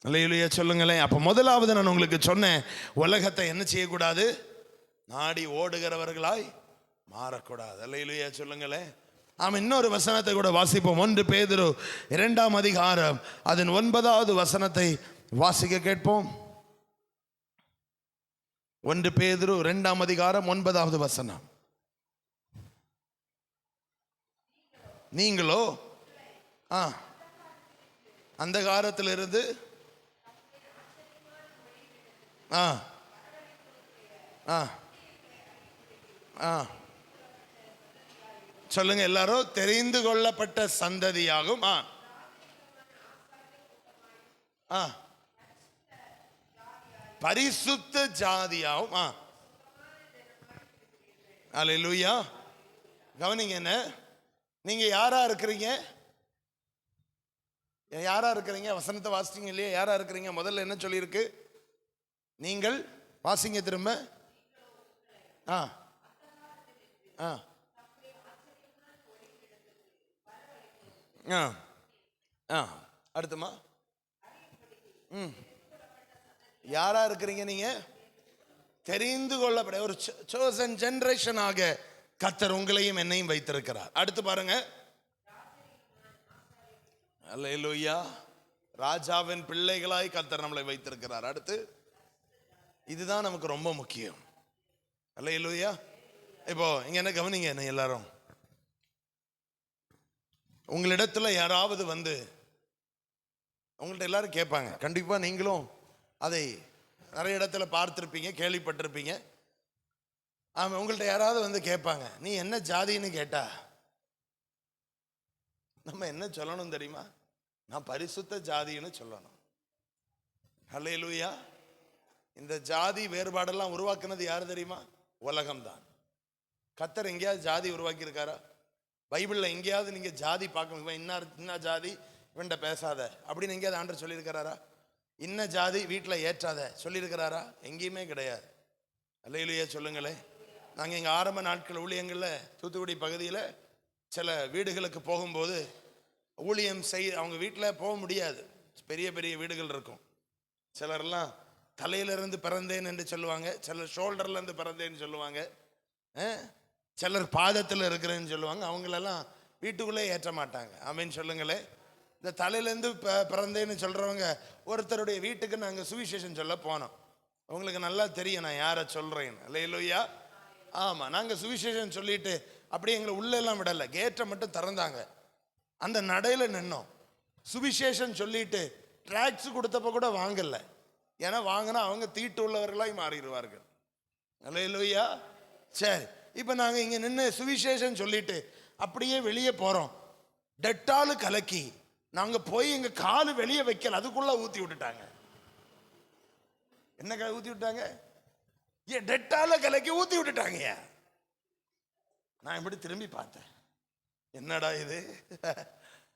அல்லேலூயா சொல்லுங்களேன். அப்போ முதலாவது நான் உங்களுக்கு சொன்னேன், உலகத்தை என்ன செய்யக்கூடாது, நாடி ஓடுகிறவர்களாய் மாறக்கூடாது. அல்லேலூயா சொல்லுங்களேன். ஆமாம். இன்னொரு வசனத்தை கூட வாசிப்போம். 1 பேதுரு 2ஆம் அதிகாரம் அதன் 9வது வசனத்தை வாசிக்க கேட்போம். 1 பேதுரு 2ஆம் அதிகாரம் 9வது வசனம். நீங்களோ அந்த காலத்திலிருந்து சொல்லுங்க எல்லாரும், தெரிந்து கொள்ளப்பட்ட சந்ததியாகும், பரிசுத்த ஜாதியாகும். அல்லேலூயா. கவனிங்க, என்ன நீங்க யாரா இருக்கிறீங்க? யாரா இருக்கிறீங்க? வசனத்தை வாசிச்சீங்க இல்லையா? யாரா இருக்கிறீங்க? முதல்ல என்ன சொல்லியிருக்கு? நீங்கள் வாசிங்க திரும்ப. அடுத்துமா யாரா இருக்கிறீங்க? நீங்க தெரிந்து கொள்ளப்பட ஒரு chosen generation ஆக கர்த்தர் உங்களையும் என்னையும் வைத்திருக்கிறார். அடுத்து பாருங்க. அல்லேலூயா. ராஜாவின் பிள்ளைகளாய் கர்த்தர் நம்மளை வைத்திருக்கிறார். அடுத்து இதுதான் நமக்கு ரொம்ப முக்கியம். அல்லேலூயா. இப்போ இங்க என்ன கவனிங்க, என்ன எல்லாரும், உங்களிடத்துல யாராவது வந்து உங்கள்ட்ட எல்லாரும் கேட்பாங்க, கண்டிப்பா நீங்களும் அதை நிறைய இடத்துல பார்த்துருப்பீங்க, கேள்விப்பட்டிருப்பீங்க. ஆமாம். உங்கள்ட்ட யாராவது வந்து கேட்பாங்க, நீ என்ன ஜாதின்னு கேட்டா நம்ம என்ன சொல்லணும் தெரியுமா? நான் பரிசுத்த ஜாதின்னு சொல்லணும். அல்லேலூயா. இந்த ஜாதி வேறுபாடெல்லாம் உருவாக்குனது யாரு தெரியுமா? உலகம்தான். கர்த்தர் எங்கேயாவது ஜாதி உருவாக்கி இருக்காரா? பைபிள்ல எங்கேயாவது நீங்க ஜாதி பார்க்கணும், இவன் இன்ன ஜாதி, இவன்கிட்ட பேசாத அப்படின்னு எங்கேயாவது ஆண்டவர் சொல்லியிருக்கிறாரா? இன்ன ஜாதி வீட்டில் ஏற்றாத சொல்லியிருக்கிறாரா? எங்கேயுமே கிடையாது. அல்லேலூயா சொல்லுங்களேன். நாங்கள் எங்கள் ஆரம்ப நாட்கள் ஊழியங்களில் தூத்துக்குடி பகுதியில் சில வீடுகளுக்கு போகும்போது ஊழியம் அவங்க வீட்டில் போக முடியாது. பெரிய பெரிய வீடுகள் இருக்கும். சிலர்லாம் தலையிலிருந்து பிறந்தேன் என்று சொல்லுவாங்க, சிலர் ஷோல்டர்லேருந்து பிறந்தேன்னு சொல்லுவாங்க, சிலர் பாதத்தில் இருக்கிறேன்னு சொல்லுவாங்க. அவங்களெல்லாம் வீட்டுக்குள்ளே ஏற்ற மாட்டாங்க. ஆமேன்னு சொல்லுங்களேன். இந்த தலையிலேருந்து பிறந்தேன்னு சொல்கிறவங்க ஒருத்தருடைய வீட்டுக்கு நாங்கள் சுவிசேஷம் சொல்ல போனோம். உங்களுக்கு நல்லா தெரியும் நான் யாரை சொல்கிறேன்னு. அல்லேலூயா. ஆமாம். நாங்கள் சுவிசேஷம் சொல்லிட்டு அப்படியே எங்களை உள்ளெல்லாம் விடலை, கேட்டை மட்டும் திறந்தாங்க. அந்த நடையில் நின்னோம். சுவிசேஷம் சொல்லிட்டு ட்ராக்ஸ் கொடுத்தப்ப கூட வாங்கலை. ஏன்னா வாங்கினா அவங்க தீட்டு உள்ளவர்களாய் மாறிடுவார்கள். அல்லேலூயா. சரி, இப்போ நாங்கள் இங்கே நின்று சுவிசேஷம் சொல்லிட்டு அப்படியே வெளியே போகிறோம். டெட்டாலு கலக்கி நாங்கள் போய் எங்கள் காலு வெளியே வைக்கல, அதுக்குள்ளே ஊற்றி விட்டுட்டாங்க. என்ன ஊற்றி விட்டாங்க? டெட்டால கலக்கி ஊற்றி விட்டுட்டாங்க. நான் இப்படி திரும்பி பார்த்தேன், என்னடா இது?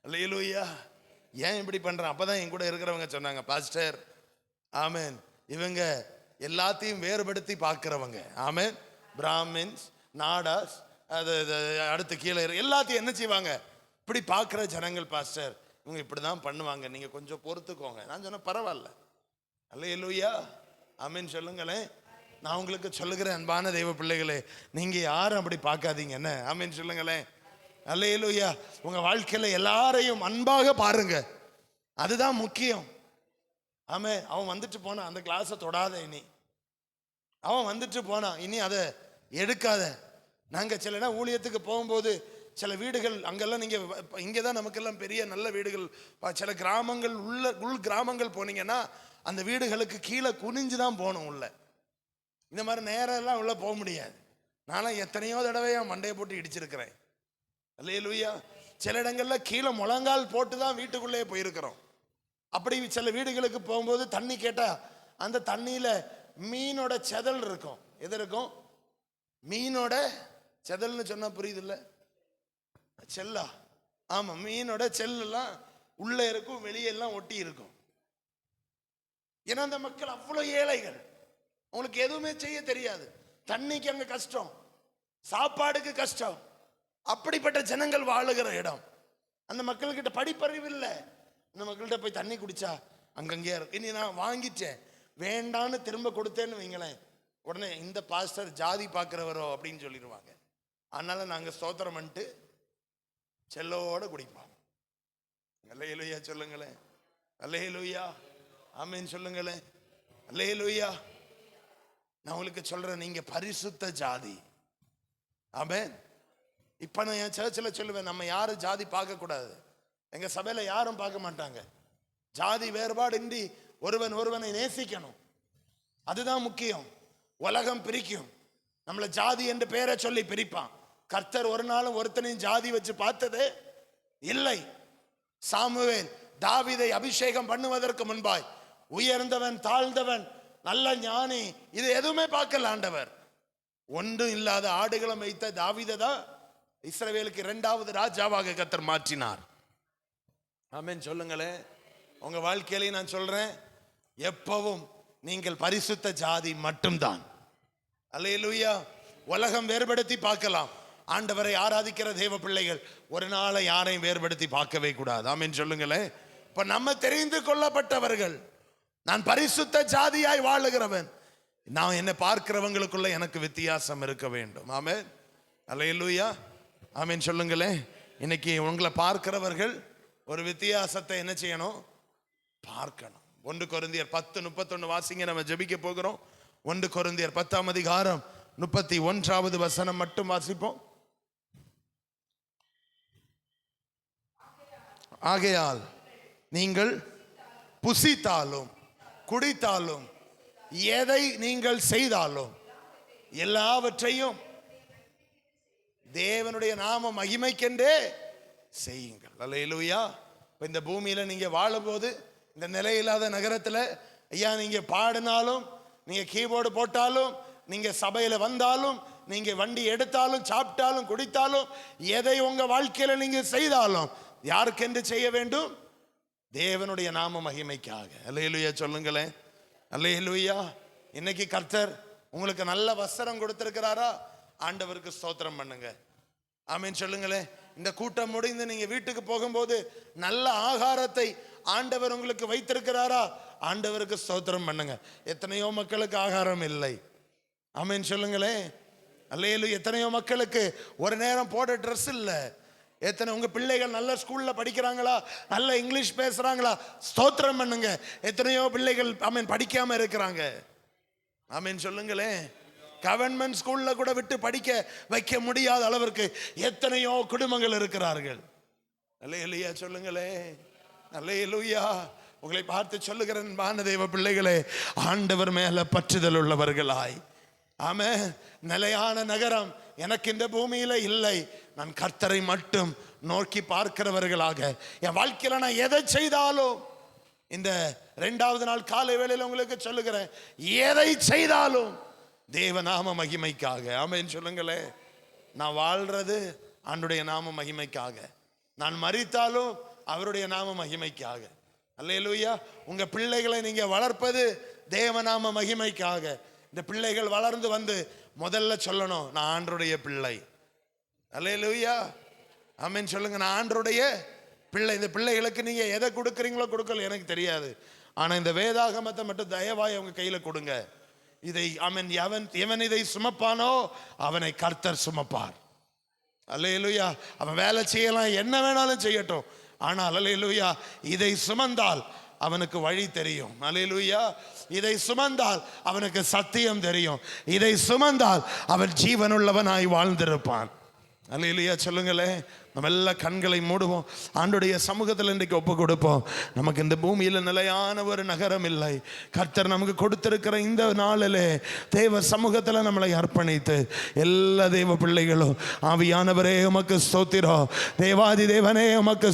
அல்லேலூயா. ஏன் இப்படி பண்ணுறேன்? அப்போ தான் என் கூட இருக்கிறவங்க சொன்னாங்க, பாஸ்டர், ஆமேன், இவங்க எல்லாத்தையும் வேறுபடுத்தி பார்க்குறவங்க. ஆமேன். பிராமின்ஸ், நாடாஸ், அது அடுத்து கீழே எல்லாத்தையும் என்ன செய்வாங்க, இப்படி பார்க்குற ஜனங்கள் பாஸ்டர், இவங்க இப்படி தான் பண்ணுவாங்க, நீங்கள் கொஞ்சம் பொறுத்துக்கோங்க. நான் சொன்னேன், பரவாயில்ல. அல்லேலூயா. ஆமேன் சொல்லுங்களேன். நான் உங்களுக்கு சொல்லுகிறேன் அன்பான தெய்வ பிள்ளைகளே, நீங்க யாரும் அப்படி பார்க்காதீங்க. என்ன ஆமென் சொல்லுங்களேன். அல்லேலூயா. உங்க வாழ்க்கையில எல்லாரையும் அன்பாக பாருங்க, அதுதான் முக்கியம். ஆமே, அவன் வந்துட்டு போனா அந்த கிளாஸை தொடாத, இனி அவன் வந்துட்டு போனான் இனி அதை எடுக்காத. நாங்கள் சில இடம் ஊழியத்துக்கு போகும்போது சில வீடுகள் அங்கெல்லாம் நீங்கள் இங்கே தான் நமக்கெல்லாம் பெரிய நல்ல வீடுகள், சில கிராமங்கள் உள் கிராமங்கள் போனீங்கன்னா அந்த வீடுகளுக்கு கீழே குனிஞ்சு தான் போகணும் உள்ள. இந்த மாதிரி நேரெல்லாம் உள்ள போக முடியாது. நானும் எத்தனையோ தடவையா மண்டையை போட்டு இடிச்சிருக்கிறேன். அல்லேலூயா. சில இடங்களில் கீழே முழங்கால் போட்டு தான் வீட்டுக்குள்ளேயே போயிருக்கிறோம். அப்படி சில வீடுகளுக்கு போகும்போது தண்ணி கேட்டால் அந்த தண்ணியில் மீனோட செதல் இருக்கும். எது இருக்கும்? மீனோட செதல்னு சொன்னால் புரியுது இல்லை? செல்லா? ஆமாம், மீனோட செல்லாம் உள்ளே இருக்கும், வெளியெல்லாம் ஒட்டி இருக்கும். ஏன்னா அந்த மக்கள் அவ்வளோ ஏழைகள், உங்களுக்கு எதுவுமே செய்ய தெரியாது. தண்ணிக்கு அங்கே கஷ்டம், சாப்பாடுக்கு கஷ்டம். அப்படிப்பட்ட ஜனங்கள் வாழுகிற இடம். அந்த மக்கள்கிட்ட படிப்பறிவு இல்லை. அந்த மக்கள்கிட்ட போய் தண்ணி குடிச்சா அங்கங்கே இருக்கும். இனி நான் வாங்கிட்டேன், வேண்டான்னு திரும்ப கொடுத்தேன்னு வைங்களேன், உடனே இந்த பாஸ்டர் ஜாதி பார்க்குறவரோ அப்படின்னு சொல்லிடுவாங்க. அதனால நாங்கள் ஸ்தோத்திரம் பண்ணிட்டு செல்லோட குடிப்போம். அல்லேலூயா சொல்லுங்களேன். அல்லேலூயா. ஆமென் சொல்லுங்களேன். அல்லேலூயா. நான் உங்களுக்கு சொல்றேன், நீங்க பரிசுத்த ஜாதி. ஆமென். இப்ப நான் என் சர்ச்சில் சொல்லுவேன், நம்ம யாரும் ஜாதி பார்க்க கூடாது. எங்க சபையில யாரும் பார்க்க மாட்டாங்க. ஜாதி வேறுபாடு இன்றி ஒருவன் ஒருவனை நேசிக்கணும், அதுதான் முக்கியம். உலகம் பிரிக்கும், நம்மளை ஜாதி என்று பெயரை சொல்லி பிரிப்பான். கர்த்தர் ஒரு நாளும் ஒருத்தனையும் ஜாதி வச்சு பார்த்ததே இல்லை. சாமுவேல் தாவீதை அபிஷேகம் பண்ணுவதற்கு முன்பாய் உயர்ந்தவன் தாழ்ந்தவன் நல்ல ஞானி இது எதுவுமே பார்க்கல ஆண்டவர். ஒன்றும் இல்லாத ஆடுகளம் வைத்த தாவீதை தான் இஸ்ரவேலுக்கு 2வது ராஜாவாக கர்த்தர் மாற்றினார். ஆமென் சொல்லுங்களேன். உங்க வாழ்க்கையில நான் சொல்றேன், எப்பவும் நீங்கள் பரிசுத்த ஜாதி மட்டும்தான். அல்லேலூயா. உலகம் வேறுபடுத்தி பார்க்கலாம், ஆண்டவரை ஆராதிக்கிற தேவ பிள்ளைகள் ஒரு நாளை யாரையும் வேறுபடுத்தி பார்க்கவே கூடாது. ஆமென் சொல்லுங்களேன். இப்ப நம்ம தெரிந்து கொள்ளப்பட்டவர்கள், நான் பரிசுத்த ஜாதியாய் வாழுகிறவன், நான் என்னை பார்க்கிறவங்களுக்குள்ள எனக்கு வித்தியாசம் இருக்க வேண்டும். ஆமென். அல்லேலூயா. ஆமென் சொல்லுங்களேன். இன்னைக்கு உங்களை பார்க்கிறவர்கள் ஒரு வித்தியாசத்தை என்ன செய்யணும்? பார்க்கணும். 1 கொரிந்தியர் 10:31 வாசிங்க, நம்ம ஜெபிக்க போகிறோம். 1 கொரிந்தியர் 10ஆம் அதிகாரம் 31வது வசனம் மட்டும் வாசிப்போம். ஆகையால் நீங்கள் புசித்தாலும் குடித்தாலும் எதை நீங்கள் செய்தாலும் எல்லாவற்றையும் தேவனுடைய நாம மகிமைக்கென்றே செய்யுங்கள். அல்லேலூயா. இந்த பூமியில நீங்க வாழும்போது, இந்த நிலையில்லாத நகரத்தில் ஐயா, நீங்க பாடினாலும், நீங்க கீபோர்டு போட்டாலும், நீங்க சபையில வந்தாலும், நீங்க வண்டி எடுத்தாலும், சாப்பிட்டாலும் குடித்தாலும், எதை உங்க வாழ்க்கையில நீங்க செய்தாலும் யாருக்கென்று செய்ய வேண்டும்? தேவனுடைய நாம மகிமைக்காக. அல்லேலூயா சொல்லுங்களேன். அல்லேலூயா. இன்னைக்கு கர்த்தர் உங்களுக்கு நல்ல வஸ்திரம் கொடுத்திருக்கிறாரா? ஆண்டவருக்கு ஸ்தோத்திரம் பண்ணுங்க. ஆமென் சொல்லுங்களேன். இந்த கூட்டம் முடிந்து நீங்க வீட்டுக்கு போகும்போது நல்ல ஆகாரத்தை ஆண்டவர் உங்களுக்கு வைத்திருக்கிறாரா? ஆண்டவருக்கு ஸ்தோத்திரம் பண்ணுங்க. எத்தனையோ மக்களுக்கு ஆகாரம் இல்லை. ஆமென் சொல்லுங்களேன். அல்லேலூயா. எத்தனையோ மக்களுக்கு ஒரு நேரம் போட ட்ரெஸ் இல்லை. எத்தனை உங்க பிள்ளைகள் நல்ல ஸ்கூல்ல படிக்கிறாங்களா? நல்ல இங்கிலீஷ் பேசுறாங்களா? ஸ்தோத்திரம் பண்ணுங்க. எத்தனையோ பிள்ளைகள் ஆமென் படிக்காம இருக்கிறாங்க. ஆமென் சொல்லுங்களேன். கவர்மெண்ட் ஸ்கூல்ல கூட விட்டு படிக்க வைக்க முடியாத அளவிற்கு எத்தனையோ குடும்பங்கள் இருக்கிறார்கள். அல்லேலூயா சொல்லுங்களே. அல்லேலூயா. உங்களை பார்த்து சொல்லுகிறேன், வானதேவ பிள்ளைகளே, ஆண்டவர் மேல பற்றுதல் உள்ளவர்களாய், ஆமென், நிலையான நகரம் எனக்கு இந்த பூமியில இல்லை, நான் கர்த்தரை மட்டும் நோக்கி பார்க்கிறவர்களாக என் வாழ்க்கையில நான் எதை செய்தாலும், இந்த 2வது நாள் காலை வேளையில் உங்களுக்கு சொல்லுகிறேன், எதை செய்தாலும் தேவநாம மகிமைக்காக. ஆமென் சொல்லுங்களே. நான் வாழ்றது ஆண்டுடைய நாம மகிமைக்காக, நான் மரித்தாலும் அவருடைய நாம மகிமைக்காக. அல்லேலூயா. உங்க பிள்ளைகளை நீங்க வளர்ப்பது தேவநாம மகிமைக்காக. இந்த பிள்ளைகள் வளர்ந்து வந்து முதல்ல சொல்லணும், நான் ஆண்டருடைய பிள்ளை. அல்லேலூயா. ஆமென் சொல்லுங்க. நான் ஆண்டருடைய பிள்ளை. இந்த பிள்ளைகளுக்கு நீங்க எதை கொடுக்குறீங்களோ கொடுக்கல எனக்கு தெரியாது, ஆனா இந்த வேதாகமத்தை மட்டும் தயவாய் அவங்க கையில கொடுங்க. இதை எவன் இதை சுமப்பானோ அவனை கர்த்தர் சுமப்பார். அல்லேலூயா. அவன் வேலை செய்யலாம், என்ன வேணாலும் செய்யட்டும், ஆனால் அல்லேலூயா இதை சுமந்தால் அவனுக்கு வழி தெரியும். அல்லேலூயா. இதை சுமந்தால் அவனுக்கு சத்தியம் தெரியும். இதை சுமந்தால் அவன் ஜீவனுள்ளவனாய் வாழ்ந்திருப்பான். அல்லேலூயா. சொல்லுங்களே. நம்ம எல்லாம் கண்களை மூடுவோம், ஆண்டுடைய சமூகத்தில் இன்றைக்கு ஒப்பு கொடுப்போம். நமக்கு இந்த பூமியில் நிலையான ஒரு நகரம் இல்லை. கர்த்தர் நமக்கு கொடுத்திருக்கிற இந்த நாளிலே தேவ சமூகத்தில் நம்மளை அர்ப்பணித்து எல்லா தேவ பிள்ளைகளும் ஆவியானவரே உமக்கு ஸ்தோத்திரம், தேவாதி தேவனே உமக்கு